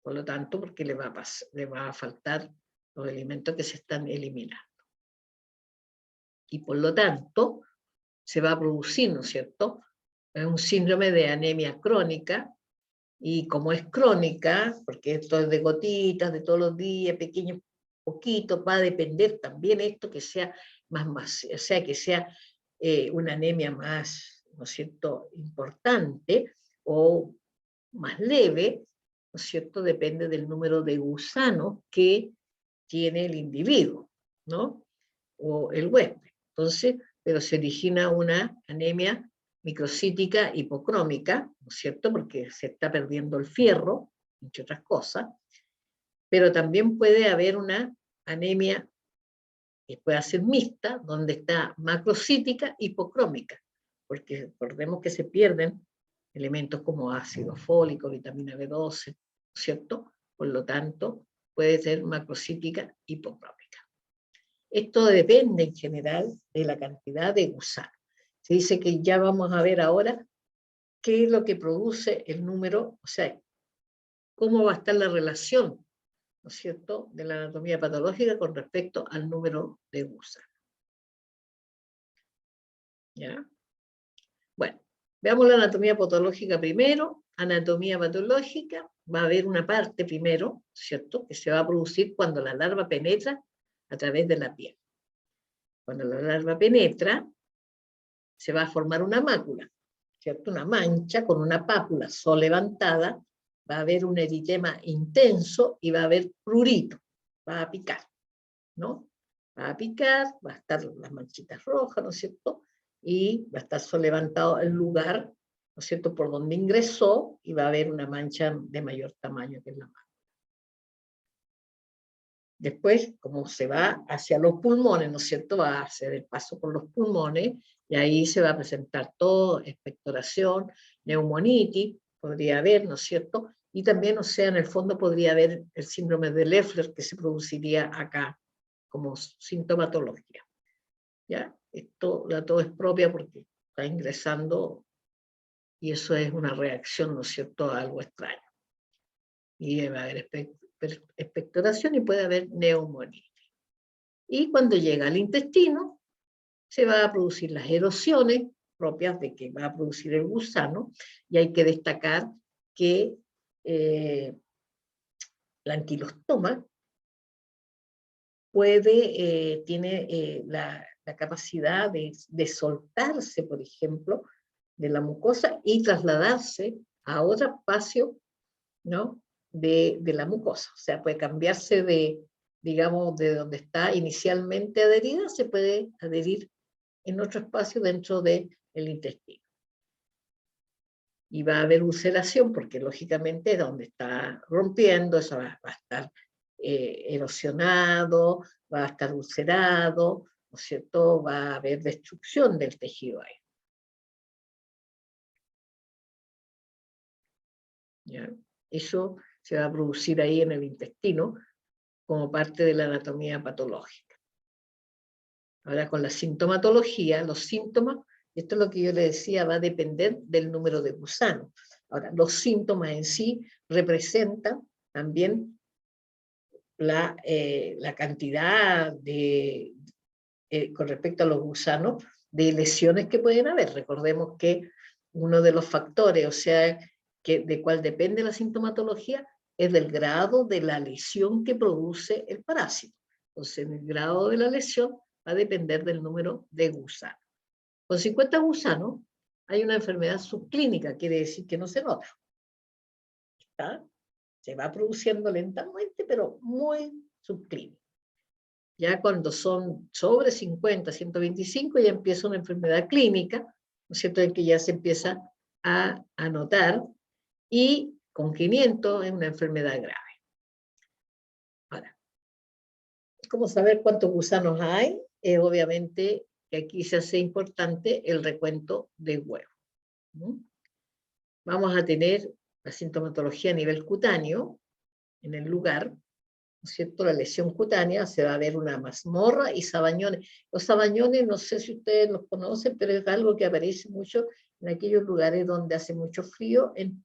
Por lo tanto, porque le va a faltar los elementos que se están eliminando. Y por lo tanto, se va a producir, ¿no es cierto?, un síndrome de anemia crónica, y como es crónica, porque esto es de gotitas, de todos los días, pequeños poquitos, va a depender también esto que sea más, o sea, que sea una anemia más, ¿no es cierto?, importante o más leve, ¿no es cierto?, depende del número de gusanos que tiene el individuo, ¿no?, o el huésped. Entonces, pero se origina una anemia microcítica hipocrómica, ¿no es cierto?, porque se está perdiendo el fierro, entre otras cosas, pero también puede haber una anemia que pueda ser mixta, donde está macrocítica, hipocrómica, porque recordemos que se pierden elementos como ácido fólico, vitamina B12, ¿cierto? Por lo tanto, puede ser macrocítica, hipocrómica. Esto depende en general de la cantidad de gusano. Se dice que ya vamos a ver ahora qué es lo que produce el número, o sea, cómo va a estar la relación, ¿no es cierto?, de la anatomía patológica con respecto al número de gusanos. ¿Ya? Bueno, veamos la anatomía patológica primero. Anatomía patológica, va a haber una parte primero, ¿cierto?, que se va a producir cuando la larva penetra a través de la piel. Cuando la larva penetra, se va a formar una mácula, ¿cierto?, una mancha con una pápula levantada, va a haber un eritema intenso y va a haber prurito, va a picar, ¿no? Va a picar, va a estar las manchitas rojas, ¿no es cierto?, y va a estar levantado el lugar, ¿no es cierto?, por donde ingresó, y va a haber una mancha de mayor tamaño que es la mácula. Después, como se va hacia los pulmones, ¿no es cierto?, va a hacer el paso por los pulmones, y ahí se va a presentar todo, expectoración, neumonitis, podría haber, ¿no es cierto?, y también, o sea, en el fondo podría haber el síndrome de Leffler que se produciría acá como sintomatología. ¿Ya? Esto, la tos es propia porque está ingresando y eso es una reacción, ¿no es cierto?, a algo extraño. Y va a haber expectoración y puede haber neumonitis. Y cuando llega al intestino, se van a producir las erosiones propias de que va a producir el gusano, y hay que destacar que la anquilostoma tiene la capacidad de soltarse, por ejemplo, de la mucosa y trasladarse a otro espacio, ¿no?, de la mucosa. O sea, puede cambiarse digamos, de donde está inicialmente adherida, se puede adherir en otro espacio dentro del intestino. Y va a haber ulceración, porque lógicamente donde está rompiendo, eso va a estar erosionado, va a estar ulcerado, ¿no es cierto?, va a haber destrucción del tejido ahí. ¿Ya? Eso se va a producir ahí en el intestino como parte de la anatomía patológica. Ahora, con la sintomatología, los síntomas, esto es lo que yo le decía, va a depender del número de gusanos. Ahora, los síntomas en sí representan también la cantidad con respecto a los gusanos, de lesiones que pueden haber. Recordemos que uno de los factores, o sea, de cuál depende la sintomatología, es del grado de la lesión que produce el parásito. Entonces, el grado de la lesión va a depender del número de gusanos. Con 50 gusanos hay una enfermedad subclínica, quiere decir que no se nota. ¿Está? Se va produciendo lentamente, pero muy subclínica. Ya cuando son sobre 50, 125, ya empieza una enfermedad clínica, ¿no es cierto?, en que ya se empieza a notar, y con 500 es una enfermedad grave. Ahora, ¿cómo saber cuántos gusanos hay? Obviamente que aquí se hace importante el recuento de huevos. Vamos a tener la sintomatología a nivel cutáneo, en el lugar, ¿no es cierto?, la lesión cutánea, se va a ver una mazmorra y sabañones. Los sabañones, no sé si ustedes los conocen, pero es algo que aparece mucho en aquellos lugares donde hace mucho frío, en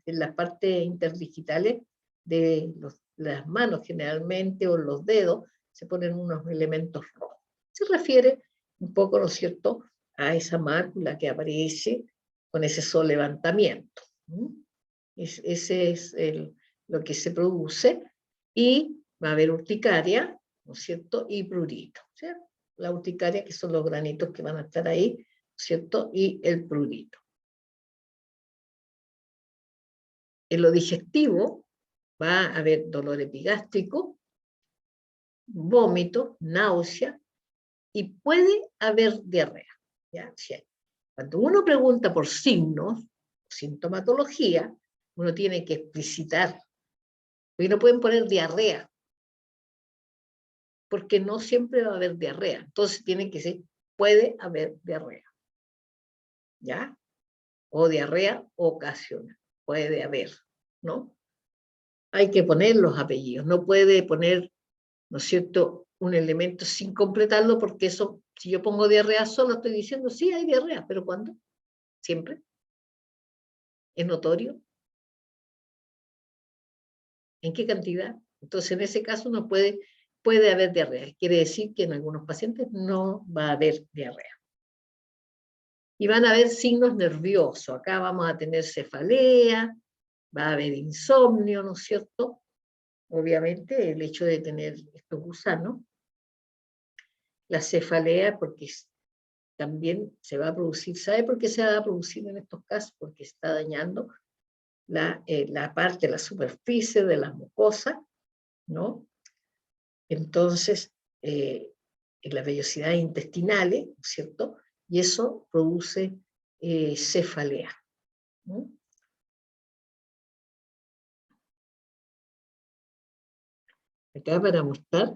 las partes interdigitales de las manos generalmente, o los dedos, se ponen unos elementos rojos. Se refiere un poco, ¿no es cierto?, a esa mácula que aparece con ese levantamiento. Ese es lo que se produce, y va a haber urticaria, ¿no es cierto?, y prurito, ¿cierto? La urticaria, que son los granitos que van a estar ahí, ¿no es cierto?, y el prurito. En lo digestivo va a haber dolor epigástrico, vómito, náusea, y puede haber diarrea. ¿Ya? Cuando uno pregunta por signos, sintomatología, uno tiene que explicitar, porque no pueden poner diarrea. porque no siempre va a haber diarrea. Entonces tiene que ser, puede haber diarrea. ¿Ya? O diarrea ocasional. Puede haber, ¿no? Hay que poner los apellidos. No puede poner, ¿no es cierto?, un elemento sin completarlo, porque eso, si yo pongo diarrea solo, estoy diciendo, sí, hay diarrea, pero ¿cuándo? ¿Siempre? ¿Es notorio? ¿En qué cantidad? Entonces, en ese caso no puede haber diarrea. Quiere decir que en algunos pacientes no va a haber diarrea. Y van a haber signos nerviosos. Acá vamos a tener cefalea, va a haber insomnio, ¿no es cierto? Obviamente, el hecho de tener estos gusanos, la cefalea, porque también se va a producir, ¿sabe por qué se va a producir en estos casos? Porque está dañando la parte, la superficie de las mucosas, ¿no? Entonces, en las vellosidades intestinales, ¿no es cierto? Y eso produce cefalea, ¿no? Acá para mostrar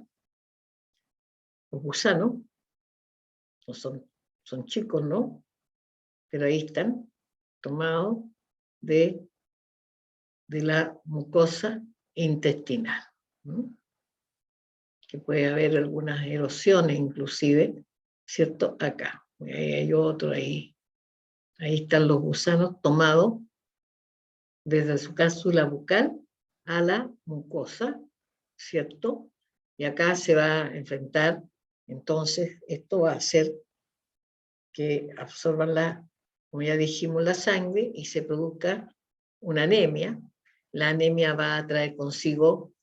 los gusanos, no son chicos, ¿no? Pero ahí están, tomados de la mucosa intestinal, ¿no? Que puede haber algunas erosiones inclusive, ¿cierto? Acá. Ahí hay otro, ahí están los gusanos tomados desde su cápsula bucal a la mucosa, ¿cierto? Y acá se va a enfrentar, entonces, esto va a hacer que absorban como ya dijimos, la sangre y se produzca una anemia. La anemia va a traer consigo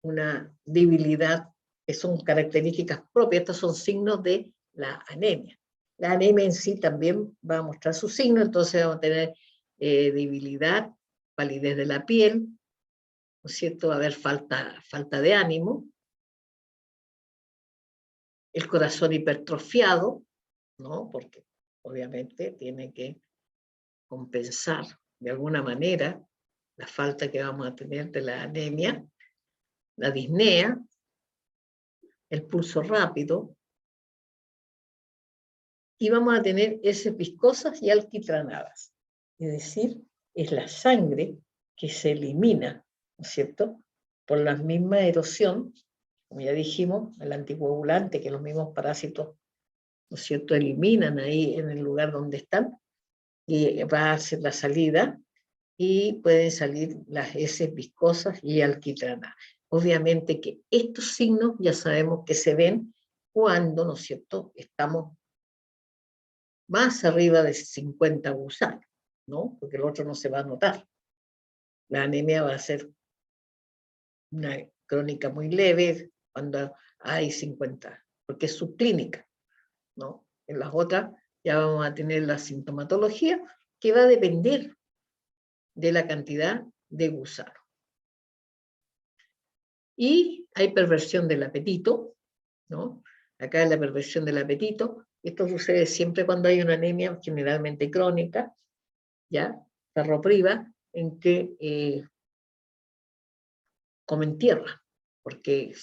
una debilidad, que son características propias, estos son signos de la anemia. La anemia en sí también va a mostrar su signo, entonces vamos a tener debilidad, palidez de la piel, ¿no es cierto? Va a haber falta de ánimo, el corazón hipertrofiado, ¿no? Porque obviamente tiene que compensar de alguna manera la falta que vamos a tener de la anemia, la disnea, el pulso rápido, y vamos a tener heces viscosas y alquitranadas. Es decir, es la sangre que se elimina, ¿no es cierto?, por la misma erosión, como ya dijimos, el anticoagulante, que los mismos parásitos, ¿no es cierto?, eliminan ahí en el lugar donde están, y va a hacer la salida, y pueden salir las heces viscosas y alquitranadas. Obviamente que estos signos ya sabemos que se ven cuando, ¿no es cierto?, estamos más arriba de 50 gusanos, ¿no? Porque el otro no se va a notar. La anemia va a ser una crónica muy leve cuando hay 50, porque es subclínica, ¿no? En las otras ya vamos a tener la sintomatología que va a depender de la cantidad de gusanos. Y hay perversión del apetito, ¿no? Acá es la perversión del apetito. Esto sucede siempre cuando hay una anemia generalmente crónica, ¿ya? Ferropriva, en que comen tierra, porque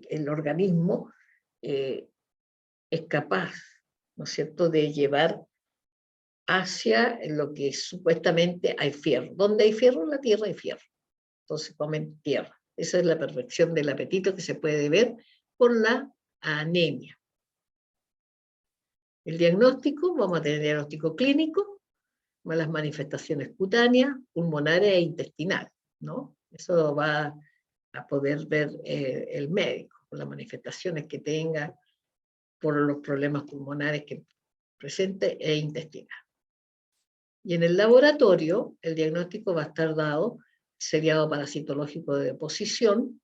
el organismo es capaz, ¿no es cierto?, de llevar hacia lo que supuestamente hay fierro. ¿Dónde hay fierro? En la tierra hay fierro. Entonces comen tierra. Esa es la perversión del apetito que se puede ver por la anemia. El diagnóstico, vamos a tener diagnóstico clínico, las manifestaciones cutáneas, pulmonares e intestinales, ¿no? Eso va a poder ver el médico, por las manifestaciones que tenga, por los problemas pulmonares que presente e intestinales. Y en el laboratorio, el diagnóstico va a estar dado seriado parasitológico de deposición,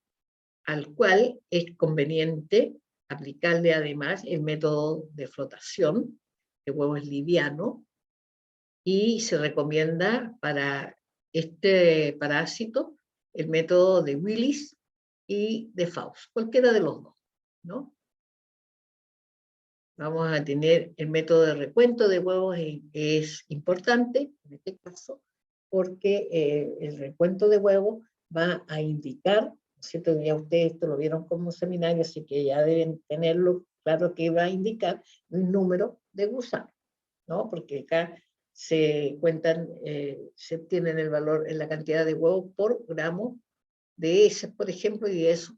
al cual es conveniente aplicarle además el método de flotación, de huevos liviano, y se recomienda para este parásito el método de Willis y de Faust, cualquiera de los dos, ¿no? Vamos a tener el método de recuento de huevos, es importante en este caso, porque el recuento de huevos va a indicar, ¿no ¿cierto? Ya ustedes esto lo vieron como seminario, así que ya deben tenerlo claro que va a indicar un número de gusanos, ¿no? Porque acá se cuentan, se obtienen el valor en la cantidad de huevos por gramo de heces, por ejemplo, y eso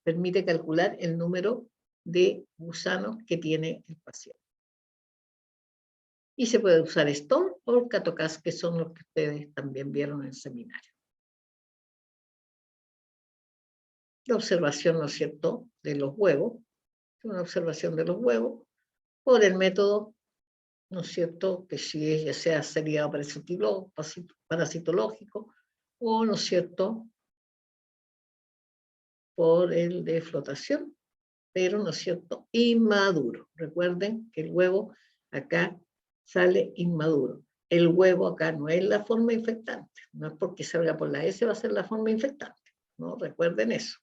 permite calcular el número de gusanos que tiene el paciente. Y se puede usar Stone o Catocast, que son los que ustedes también vieron en el seminario. La observación, ¿no es cierto?, de los huevos, una observación de los huevos por el método, ¿no es cierto?, que si es ya sea seriado parasitológico o, ¿no es cierto?, por el de flotación, pero, ¿no es cierto?, inmaduro. Recuerden que el huevo acá sale inmaduro. El huevo acá no es la forma infectante, no es porque salga por la S va a ser la forma infectante, ¿no? Recuerden eso.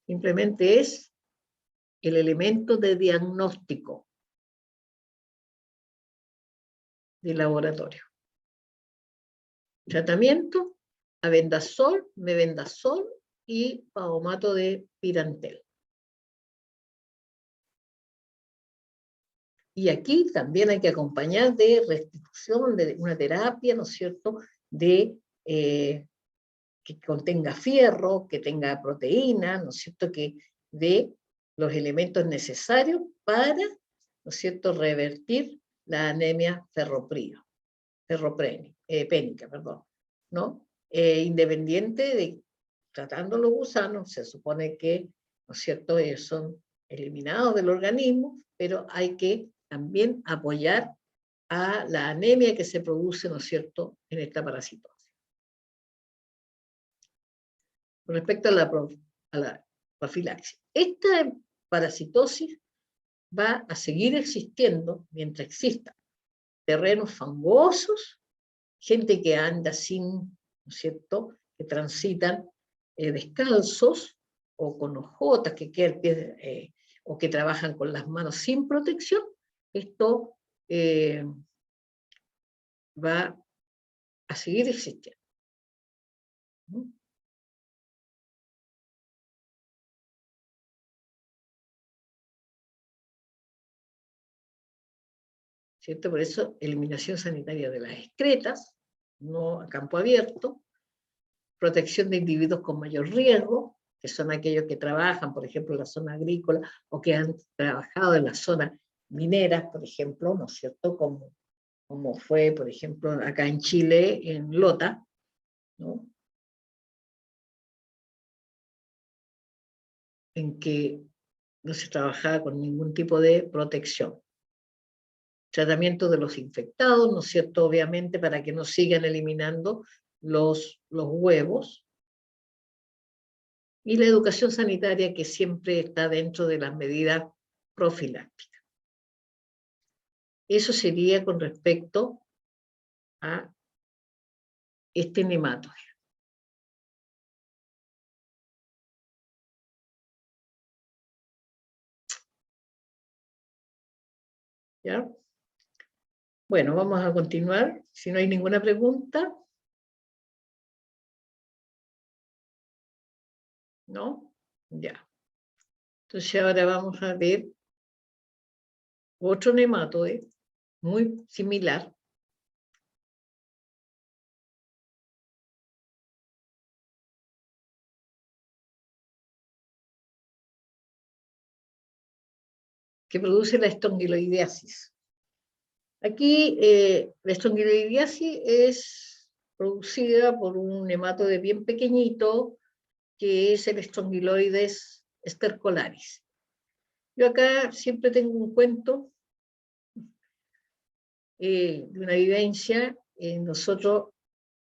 Simplemente es el elemento de diagnóstico de laboratorio. Tratamiento, abendazol, mebendazol y pavomato de pirantel. Y aquí también hay que acompañar de restitución, de una terapia, ¿no es cierto?, de, que contenga fierro, que tenga proteína, ¿no es cierto?, que dé los elementos necesarios para, ¿no es cierto?, revertir la anemia ferropénica, perdón, ¿no? Independiente de, tratando los gusanos, se supone que, ¿no es cierto?, ellos son eliminados del organismo, pero hay que también apoyar a la anemia que se produce, ¿no es cierto?, en esta parasitosis. Con respecto a la profilaxis, esta parasitosis va a seguir existiendo mientras existan terrenos fangosos, gente que anda sin, ¿no es cierto?, que transitan descalzos o con ojotas que quedan o que trabajan con las manos sin protección. Esto va a seguir existiendo. ¿Cierto? Por eso, eliminación sanitaria de las excretas, no a campo abierto, protección de individuos con mayor riesgo, que son aquellos que trabajan, por ejemplo, en la zona agrícola, o que han trabajado en las zonas mineras, por ejemplo, ¿no es cierto?, como fue, por ejemplo, acá en Chile, en Lota, ¿no?, en que no se trabajaba con ningún tipo de protección. Tratamiento de los infectados, ¿no es cierto?, obviamente, para que no sigan eliminando los huevos. Y la educación sanitaria, que siempre está dentro de las medidas profilácticas. Eso sería con respecto a este nematodo. ¿Ya? Bueno, vamos a continuar. Si no hay ninguna pregunta. ¿No? Ya. Entonces ahora vamos a ver otro nematodo muy similar. Que produce la estrongiloidiasis. Aquí la estrongiloidiasis es producida por un nematodo bien pequeñito, que es el Strongyloides stercolaris. Yo acá siempre tengo un cuento de una vivencia. Nosotros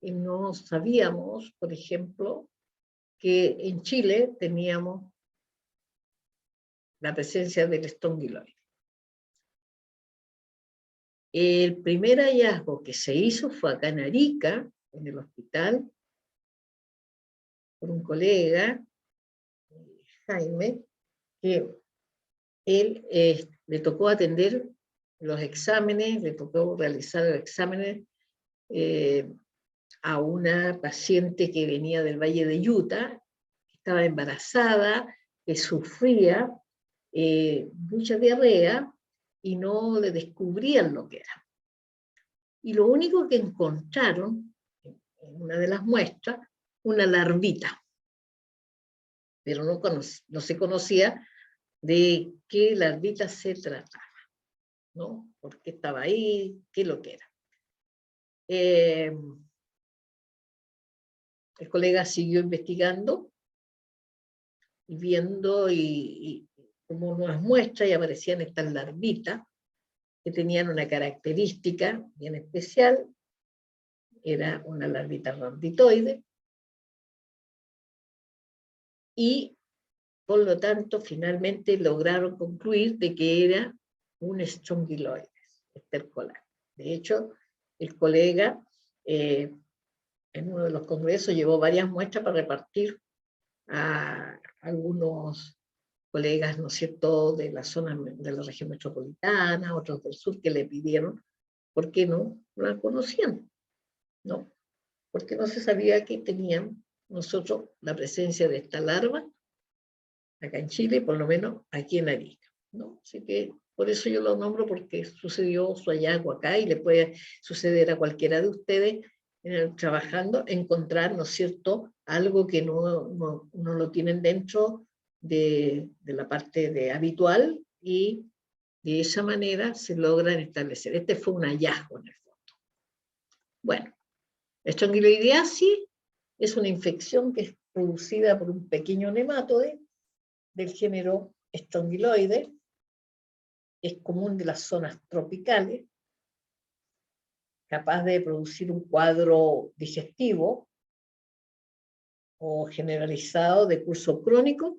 no sabíamos, por ejemplo, que en Chile teníamos la presencia del Strongyloides. El primer hallazgo que se hizo fue acá en Arica, en el hospital, por un colega, Jaime, que él le tocó atender los exámenes, le tocó realizar los exámenes a una paciente que venía del Valle de Utah, que estaba embarazada, que sufría mucha diarrea y no le descubrían lo que era. Y lo único que encontraron en una de las muestras, una larvita, pero no se conocía de qué larvita se trataba, ¿no? ¿Por qué estaba ahí? ¿Qué es lo que era? El colega siguió investigando y viendo y como unas muestras y aparecían estas larvitas que tenían una característica bien especial. Era una larvita rhabditoide y por lo tanto finalmente lograron concluir de que era un Strongyloides estercolar. De hecho, el colega en uno de los congresos llevó varias muestras para repartir a algunos colegas, ¿no es cierto?, de la zona de la región metropolitana, otros del sur, que le pidieron, ¿por qué no la conocían? ¿No? Porque no se sabía que tenían nosotros la presencia de esta larva acá en Chile, por lo menos aquí en Arica, ¿no? Así que por eso yo lo nombro, porque sucedió su hallazgo acá y le puede suceder a cualquiera de ustedes trabajando, encontrar, ¿no es cierto?, algo que no lo tienen dentro de la parte habitual, y de esa manera se logran establecer. Este fue un hallazgo en el fondo. Bueno, la estrongiloidiasis es una infección que es producida por un pequeño nematode del género Strongyloides. Es común de las zonas tropicales, capaz de producir un cuadro digestivo o generalizado de curso crónico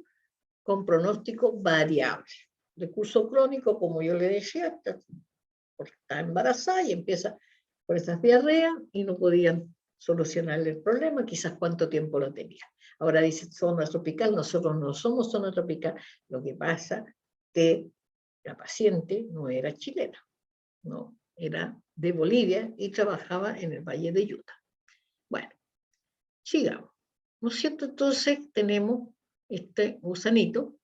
con pronóstico variable. De curso crónico, como yo le decía, está embarazada y empieza por esas diarreas y no podían solucionarle el problema, quizás cuánto tiempo lo tenía. Ahora dice zona tropical, nosotros no somos zona tropical, lo que pasa que la paciente no era chilena, no, era de Bolivia y trabajaba en el Valle de Utah. Bueno, sigamos. ¿No es cierto? Entonces tenemos este gusanito,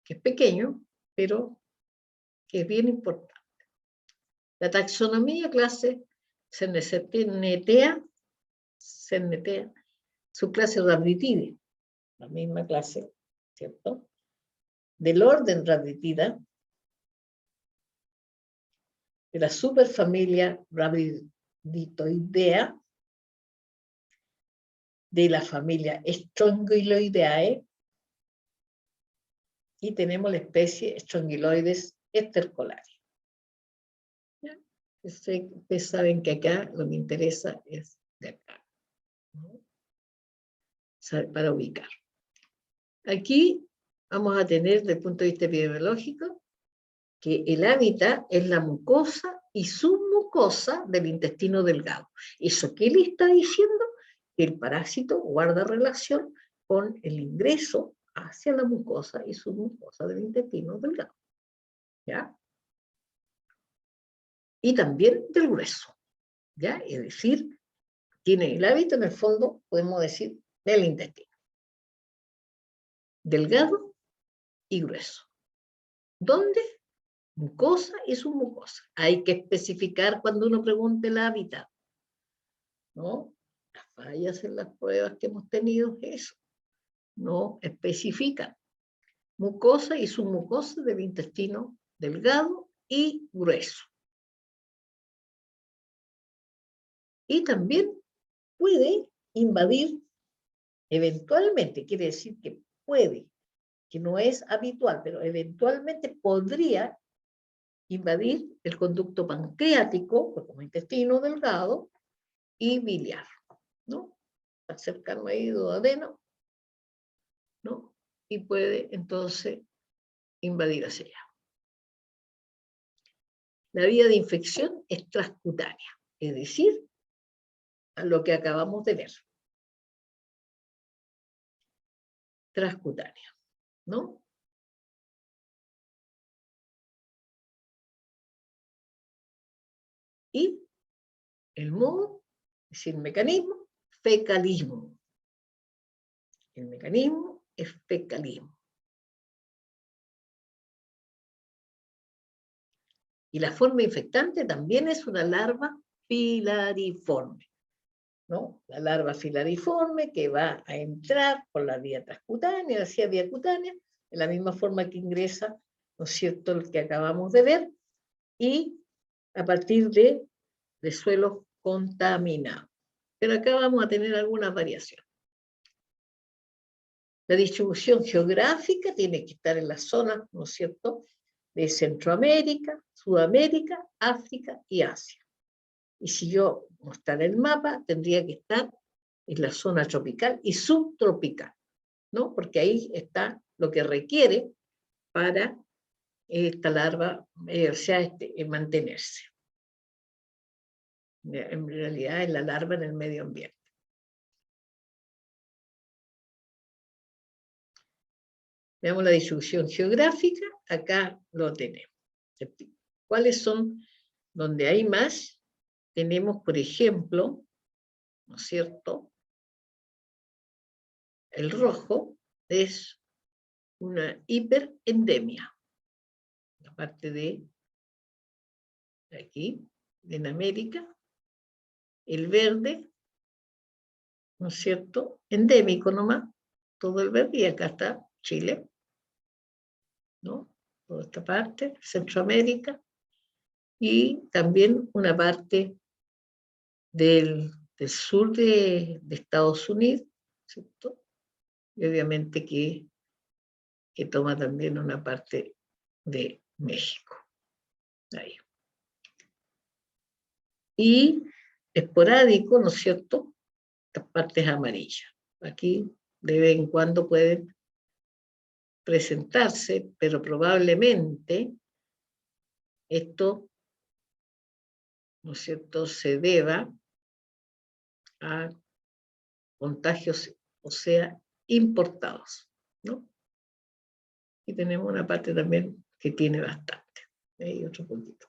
que es pequeño, pero que es bien importante. La taxonomía clase Cernetea, su clase Rhabditidae, la misma clase, ¿cierto? Del orden Rhabditida, de la superfamilia Rhabditoidea, de la familia Strongyloideae, y tenemos la especie Strongyloides estercolaris. Ustedes saben que acá lo que me interesa es de acá, ¿no? Para ubicar. Aquí vamos a tener, desde el punto de vista epidemiológico, que el hábitat es la mucosa y submucosa del intestino delgado. ¿Eso qué le está diciendo? Que el parásito guarda relación con el ingreso hacia la mucosa y submucosa del intestino delgado, ¿ya? Y también del grueso, ¿ya? Es decir, tiene el hábito en el fondo, podemos decir, del intestino. Delgado y grueso. ¿Dónde? Mucosa y submucosa. Hay que especificar cuando uno pregunte el hábitat, ¿no? Las fallas en las pruebas que hemos tenido es eso. No especifican. Mucosa y submucosa del intestino delgado y grueso. Y también puede invadir eventualmente, quiere decir que puede, que no es habitual, pero eventualmente podría invadir el conducto pancreático, como intestino delgado, y biliar, ¿no? Está cercano ahí duodeno, ¿no? Y puede entonces invadir hacia allá. La vía de infección es transcutánea, es decir, a lo que acabamos de ver. Transcutánea, ¿no? Y el modo Es decir, mecanismo, fecalismo. El mecanismo es fecalismo. Y la forma infectante también es una larva filariforme, ¿no? La larva filariforme que va a entrar por la vía transcutánea, hacia vía cutánea, de la misma forma que ingresa, ¿no es cierto?, el que acabamos de ver, y a partir de suelos contaminados. Pero acá vamos a tener algunas variaciones. La distribución geográfica tiene que estar en las zonas, ¿no es cierto?, de Centroamérica, Sudamérica, África y Asia. Y si yo mostrara el mapa, tendría que estar en la zona tropical y subtropical, ¿no? Porque ahí está lo que requiere para esta larva, mantenerse. En realidad es la larva en el medio ambiente. Veamos la distribución geográfica, acá lo tenemos. ¿Cuáles son donde hay más? Tenemos, por ejemplo, ¿no es cierto? El rojo es una hiperendemia. La parte de aquí, en América. El verde, ¿no es cierto? Endémico nomás, todo el verde, y acá está Chile, ¿no? Toda esta parte, Centroamérica, y también una parte del sur de Estados Unidos, ¿cierto? Y obviamente que toma también una parte de México. Ahí. Y esporádico, ¿no es cierto?, las partes amarillas. Aquí de vez en cuando pueden presentarse, pero probablemente esto, ¿no es cierto?, se deba a contagios, o sea, importados, ¿no? Y tenemos una parte también que tiene bastante. Ahí otro poquito.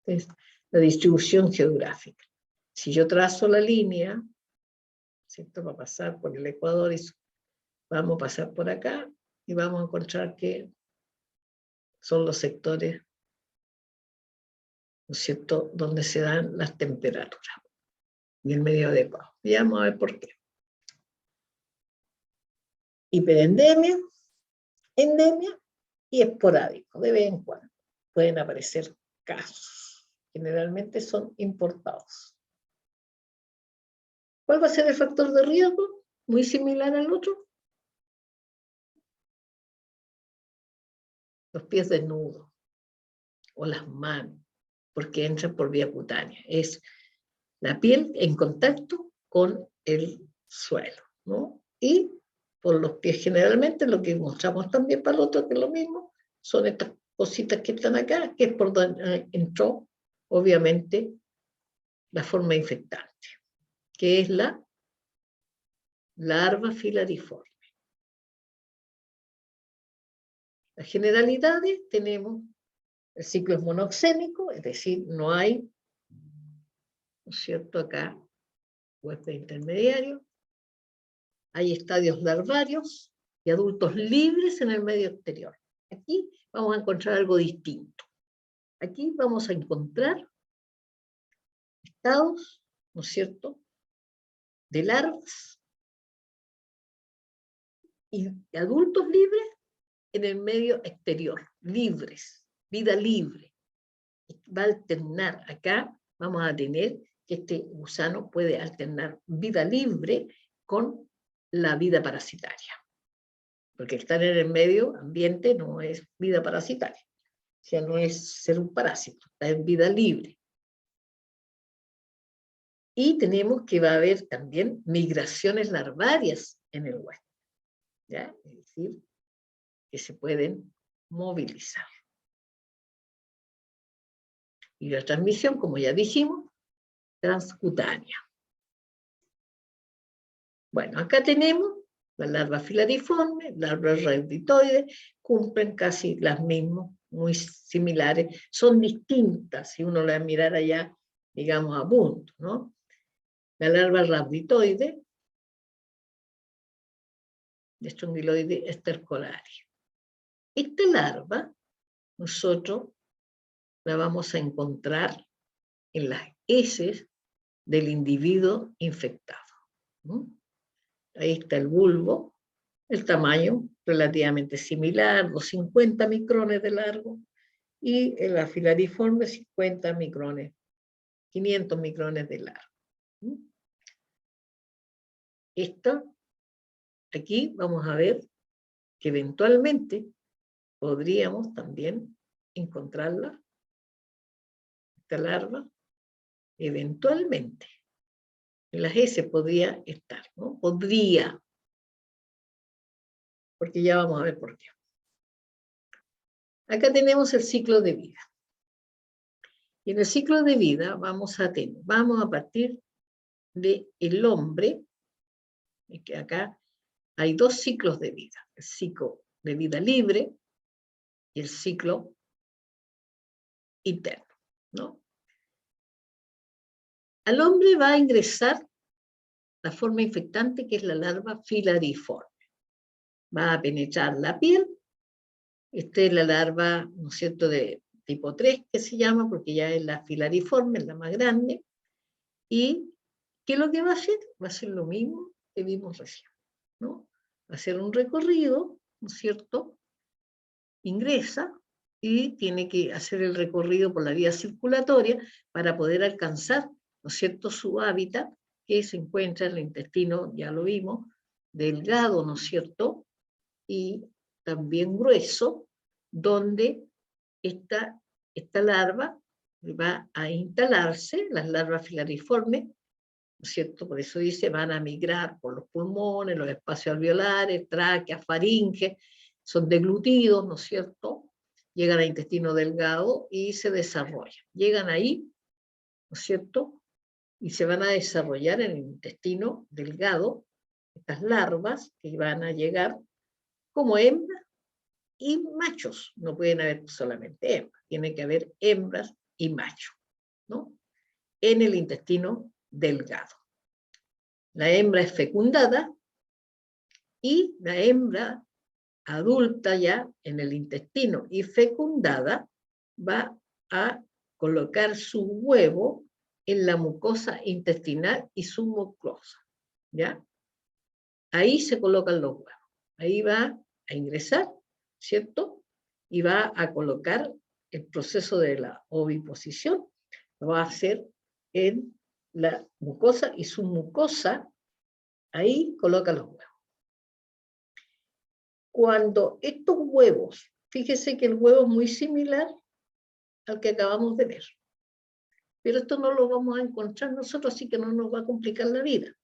Es la distribución geográfica. Si yo trazo la línea, ¿cierto?, va a pasar por el Ecuador y vamos a pasar por acá y vamos a encontrar que son los sectores, ¿no es cierto?, donde se dan las temperaturas y el medio adecuado. Y vamos a ver por qué. Hiperendemia, endemia y esporádico. De vez en cuando pueden aparecer casos. Generalmente son importados. ¿Cuál va a ser el factor de riesgo? Muy similar al otro. Los pies desnudos o las manos, porque entran por vía cutánea. Es la piel en contacto con el suelo, ¿no? Y por los pies generalmente, lo que mostramos también para el otro, que es lo mismo, son estas cositas que están acá, que es por donde entró, obviamente, la forma infectante, que es la larva filariforme. Las generalidades tenemos, el ciclo es monoxémico, es decir, no hay, ¿no es cierto?, acá, huésped intermediario, hay estadios larvarios y adultos libres en el medio exterior. Aquí vamos a encontrar algo distinto. Aquí vamos a encontrar estados, ¿no es cierto?, de larvas y adultos libres en el medio exterior, libres, vida libre. Va a alternar, acá vamos a tener que este gusano puede alternar vida libre con la vida parasitaria. Porque estar en el medio ambiente no es vida parasitaria. O sea, no es ser un parásito, está en vida libre. Y tenemos que va a haber también migraciones larvarias en el huésped, ¿ya? Es decir, que se pueden movilizar. Y la transmisión, como ya dijimos, transcutánea. Bueno, acá tenemos la larva filariforme, larvas reutitoides, cumplen casi las mismas, muy similares, son distintas si uno las mirara ya, digamos, a punto, ¿no? la larva rhabditoide, de Strongyloides estercolari. Esta larva, nosotros la vamos a encontrar en las heces del individuo infectado. Ahí está el bulbo, el tamaño relativamente similar, 250 micrones de largo, y el filariforme 50 micrones, 500 micrones de largo. Aquí vamos a ver que eventualmente podríamos también encontrarla, esta larva, eventualmente. En las heces podría estar, ¿no? Podría, porque ya vamos a ver por qué. Acá tenemos el ciclo de vida. Y en el ciclo de vida vamos a partir del hombre, y que acá hay dos ciclos de vida, el ciclo de vida libre y el ciclo interno, ¿no? Al hombre va a ingresar la forma infectante, que es la larva filariforme. Va a penetrar la piel. Esta es la larva, ¿no es cierto?, de tipo 3, que se llama, porque ya es la filariforme, es la más grande. ¿Y qué es lo que va a hacer? Va a hacer lo mismo que vimos recién, ¿no? Va a hacer un recorrido, ¿no es cierto? Ingresa y tiene que hacer el recorrido por la vía circulatoria para poder alcanzar, ¿no es cierto?, su hábitat, que se encuentra en el intestino, ya lo vimos, delgado, ¿no es cierto?, y también grueso, donde esta larva va a instalarse, las larvas filariformes, ¿no es cierto? Por eso dice, van a migrar por los pulmones, los espacios alveolares, tráqueas, faringes, son deglutidos, ¿no es cierto? Llegan al intestino delgado y se desarrollan. Llegan ahí, ¿no es cierto?, y se van a desarrollar en el intestino delgado, estas larvas que van a llegar como hembras y machos. No pueden haber solamente hembras, tiene que haber hembras y machos, ¿no?, en el intestino delgado. La hembra es fecundada y la hembra adulta ya en el intestino y fecundada va a colocar su huevo en la mucosa intestinal y submucosa, ¿ya? Ahí se colocan los huevos. Ahí va a ingresar, ¿cierto? Y va a colocar el proceso de la oviposición, lo va a hacer en la mucosa y submucosa, ahí coloca los huevos. Cuando estos huevos, fíjese que el huevo es muy similar al que acabamos de ver, pero esto no lo vamos a encontrar nosotros, así que no nos va a complicar la vida.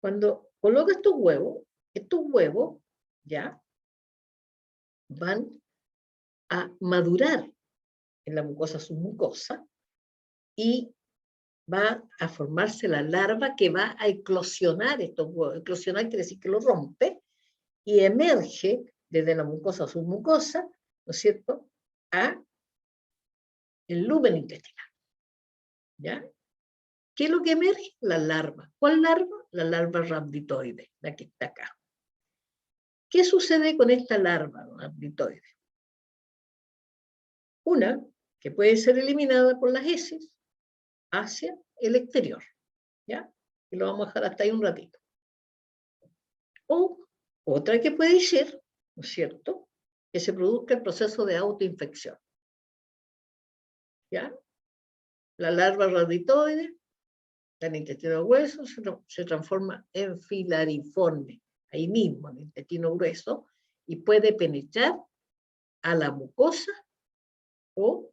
Cuando coloca estos huevos ya van a madurar en la mucosa submucosa y va a formarse la larva que va a eclosionar estos huevos. Eclosionar quiere decir que lo rompe y emerge desde la mucosa submucosa, ¿no es cierto?, a el lumen intestinal. ¿Ya? ¿Qué es lo que emerge? La larva. ¿Cuál larva? La larva rhabditoide, la que está acá. ¿Qué sucede con esta larva rhabditoide? Una, que puede ser eliminada por las heces hacia el exterior, ¿ya? Y lo vamos a dejar hasta ahí un ratito. O otra que puede ser, ¿no es cierto?, que se produzca el proceso de autoinfección. ¿Ya? La larva rhabditoide, en el intestino grueso, se transforma en filariforme, ahí mismo, en el intestino grueso, y puede penetrar a la mucosa o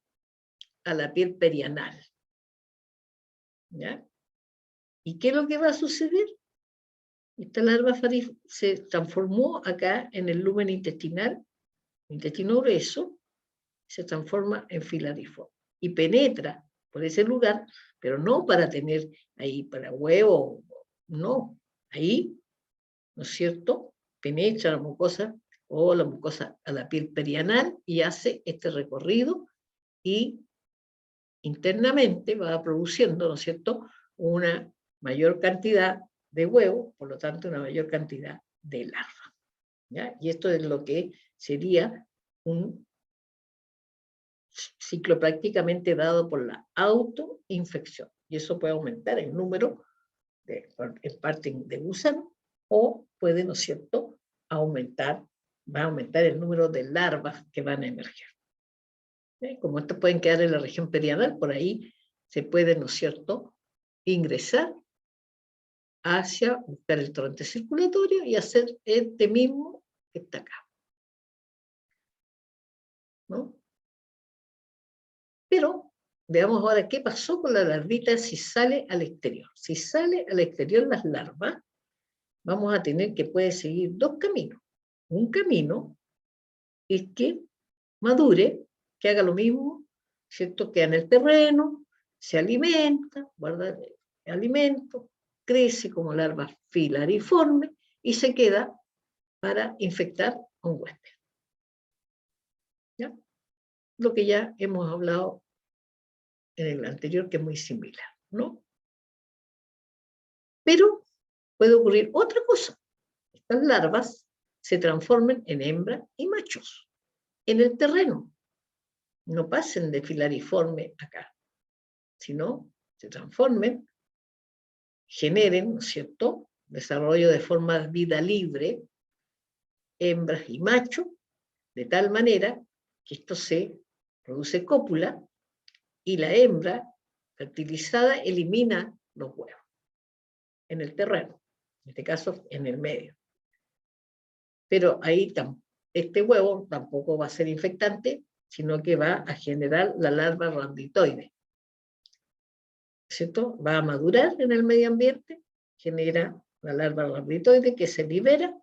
a la piel perianal. ¿Ya? ¿Y qué es lo que va a suceder? Esta larva se transformó acá en el lumen intestinal, intestino grueso, se transforma en filariforme y penetra por ese lugar, pero no para tener ahí para huevo, no, ahí, ¿no es cierto?, penetra la mucosa o la mucosa a la piel perianal y hace este recorrido y internamente va produciendo, ¿no es cierto?, una mayor cantidad de huevos, por lo tanto una mayor cantidad de larvas. ¿Ya? Y esto es lo que sería un ciclo prácticamente dado por la autoinfección. Y eso puede aumentar el número en parte de gusanos, o puede, ¿no es cierto?, va a aumentar el número de larvas que van a emerger. Como estos pueden quedar en la región perianal, por ahí se puede, ¿no es cierto?, ingresar hacia buscar el torrente circulatorio y hacer este mismo que está acá, ¿no? Pero veamos ahora qué pasó con la larvita si sale al exterior. Si sale al exterior las larvas, vamos a tener que puede seguir dos caminos. Un camino es que madure, que haga lo mismo, ¿cierto? Queda en el terreno, se alimenta, guarda alimento, crece como larva filariforme y se queda para infectar a un huésped. ¿Ya? Lo que ya hemos hablado en el anterior, que es muy similar, ¿no? Pero puede ocurrir otra cosa. Estas larvas se transformen en hembras y machos en el terreno. No pasen de filariforme acá, sino se transformen, generen, ¿no es cierto?, desarrollo de forma de vida libre, hembras y machos, de tal manera que esto se produce cópula y la hembra fertilizada elimina los huevos en el terreno, en este caso en el medio. Pero ahí este huevo tampoco va a ser infectante, sino que va a generar la larva rhabditoide, ¿cierto? Va a madurar en el medio ambiente, genera la larva rhabditoide que se libera.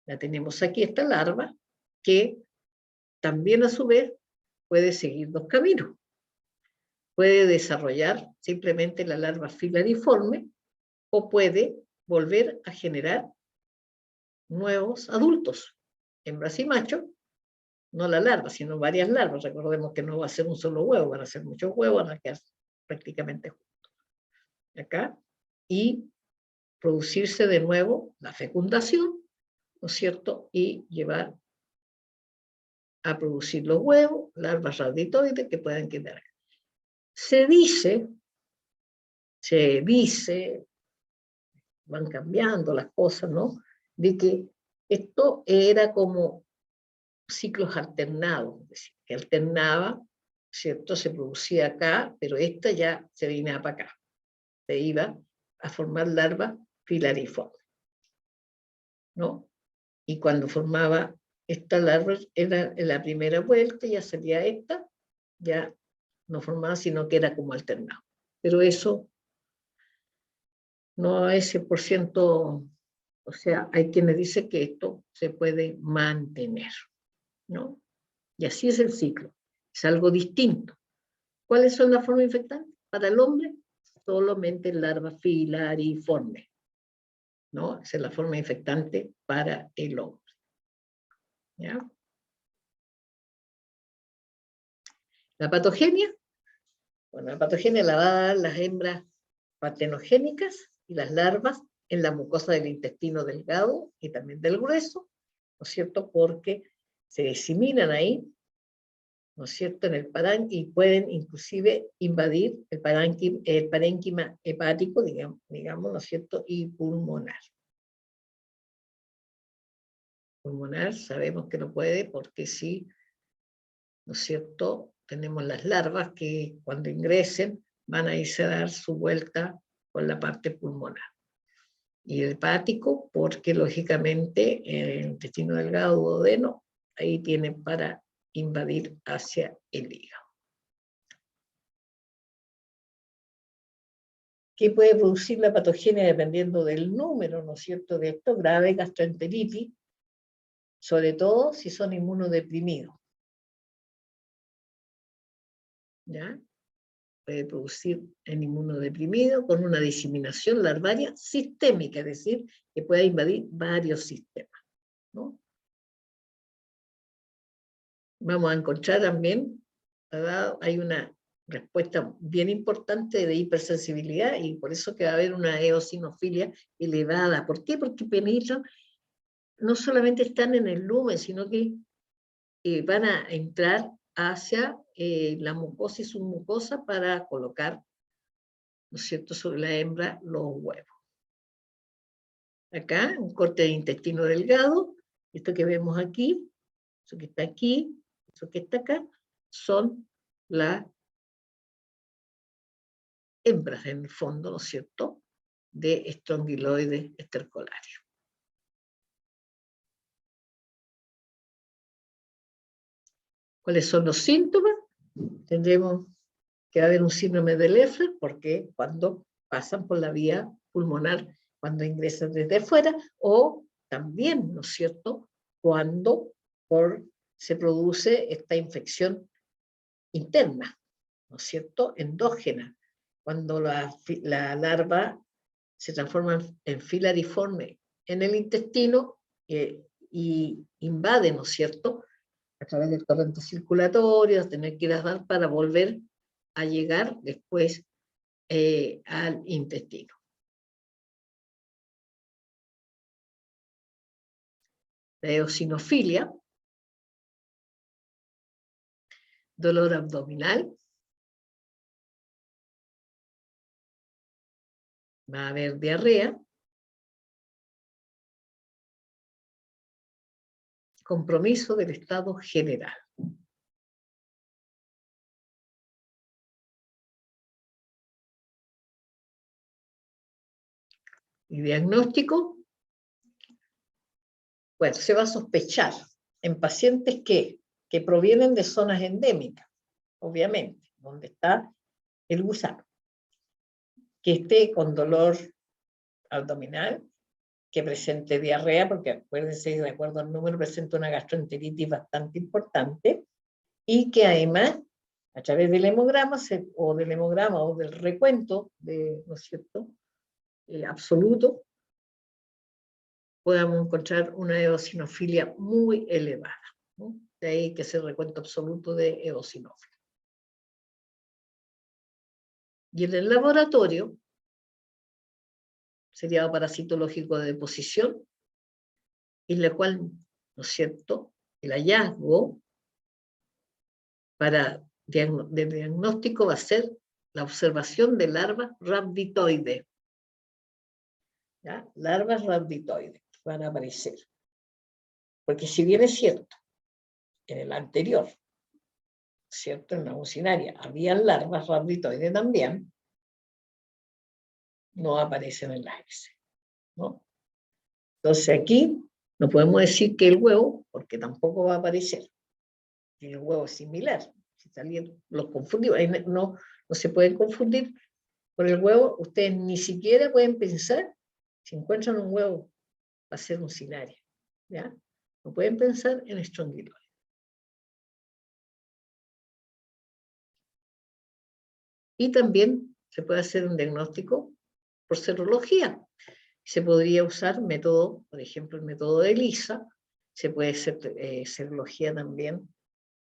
La tenemos aquí, esta larva, que también a su vez puede seguir dos caminos. Puede desarrollar simplemente la larva filariforme o puede volver a generar nuevos adultos, hembras y machos, no la larva, sino varias larvas. Recordemos que no va a ser un solo huevo, van a ser muchos huevos, van a quedar prácticamente juntos. Acá, y producirse de nuevo la fecundación, ¿no es cierto? Y llevar a producir los huevos, larvas rhabditoides que puedan quedar. Se dice, van cambiando las cosas, ¿no?, de que esto era como ciclos alternados, es decir, que alternaba, ¿cierto? Se producía acá, pero esta ya se venía para acá, se iba a formar larva filariforme, ¿no? Y cuando formaba esta larva, era en la primera vuelta, ya salía esta, ya no formaba, sino que era como alternado. Pero eso no es 100%, o sea, hay quienes dicen que esto se puede mantener, ¿no? Y así es el ciclo, es algo distinto. ¿Cuáles son las formas infectantes? Para el hombre, solamente larva filariforme, ¿no? Esa es la forma infectante para el hombre. ¿Ya? La patogenia, bueno, la patogenia la va a dar las hembras partenogénicas y las larvas en la mucosa del intestino delgado y también del grueso, ¿no es cierto? Porque se diseminan ahí, ¿no es cierto?, en el parénquima, y pueden inclusive invadir el parénquima hepático, digamos, ¿no es cierto?, y pulmonar. Pulmonar sabemos que no puede porque sí, ¿no es cierto?, tenemos las larvas que cuando ingresen van a irse a dar su vuelta por la parte pulmonar. Y el hepático porque lógicamente el intestino delgado duodeno ahí tienen para invadir hacia el hígado. ¿Qué puede producir la patogenia dependiendo del número, ¿no es cierto?, de esto? Grave gastroenteritis, sobre todo si son inmunodeprimidos. ¿Ya? Puede producir en inmunodeprimido con una diseminación larvaria sistémica, es decir, que pueda invadir varios sistemas, ¿no? Vamos a encontrar también, hay una respuesta bien importante de hipersensibilidad, y por eso que va a haber una eosinofilia elevada. ¿Por qué? Porque penetran, no solamente están en el lumen, sino que van a entrar hacia la mucosa y submucosa para colocar, ¿no es cierto?, sobre la hembra los huevos. Acá, un corte de intestino delgado, esto que vemos aquí, eso que está aquí, eso que está acá, son las hembras en el fondo, ¿no es cierto?, de estrongiloides estercolarios. ¿Cuáles son los síntomas? Tendremos que haber un síndrome de Leffler, porque cuando pasan por la vía pulmonar, cuando ingresan desde afuera, o también, ¿no es cierto?, cuando se produce esta infección interna, ¿no es cierto?, endógena, cuando la larva se transforma en filariforme en el intestino y invade, ¿no es cierto?, a través del torrente circulatorio, tener que ir a dar para volver a llegar después al intestino. La eosinofilia, dolor abdominal, va a haber diarrea, compromiso del estado general. Y diagnóstico, bueno, se va a sospechar en pacientes que provienen de zonas endémicas, obviamente, donde está el gusano, que esté con dolor abdominal, que presente diarrea, porque acuérdense, de acuerdo al número, presenta una gastroenteritis bastante importante, y que además, a través del hemograma, o del recuento, ¿no es cierto?, absoluto, podamos encontrar una eosinofilia muy elevada, ¿no? De ahí que ese recuento absoluto de eosinófilos. Y en el laboratorio, sería parasitológico de deposición, en la cual, ¿no es cierto?, el hallazgo de diagnóstico va a ser la observación de larvas rhabditoides. ¿Ya? Larvas rhabditoides van a aparecer. Porque si bien es cierto, en el anterior, ¿cierto?, en la mucinaria, había larvas rhabditoides también, no aparecen en las heces, ¿no? Entonces aquí no podemos decir que el huevo, porque tampoco va a aparecer. Y el huevo es similar. Si alguien los confundió, no se pueden confundir con el huevo. Ustedes ni siquiera pueden pensar, si encuentran un huevo, va a ser mucinaria, ¿ya? No pueden pensar en estrongiloides. Y también se puede hacer un diagnóstico por serología. Se podría usar método, por ejemplo, el método de ELISA. Se puede hacer serología también,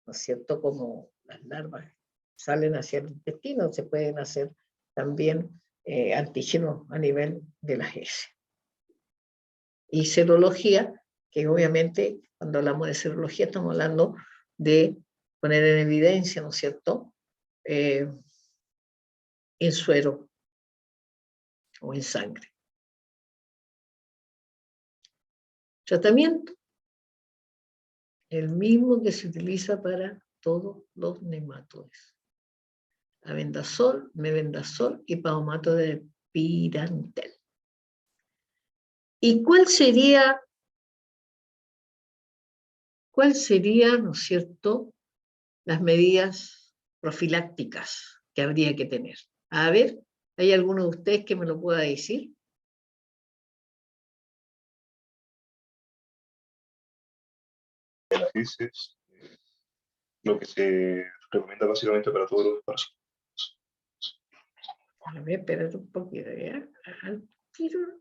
¿no es cierto?, como las larvas salen hacia el intestino, se pueden hacer también antígenos a nivel de las heces. Y serología, que obviamente cuando hablamos de serología estamos hablando de poner en evidencia, ¿no es cierto?, en suero o en sangre. Tratamiento, el mismo que se utiliza para todos los nematodes. Albendazol, mebendazol y paumato de pirantel. ¿Y cuál sería, ¿no es cierto?, las medidas profilácticas que habría que tener? A ver, ¿hay alguno de ustedes que me lo pueda decir? Las heces, lo que se recomienda básicamente para todos los parásitos. A ver, espérate un poquito, ¿ya? Al tiro.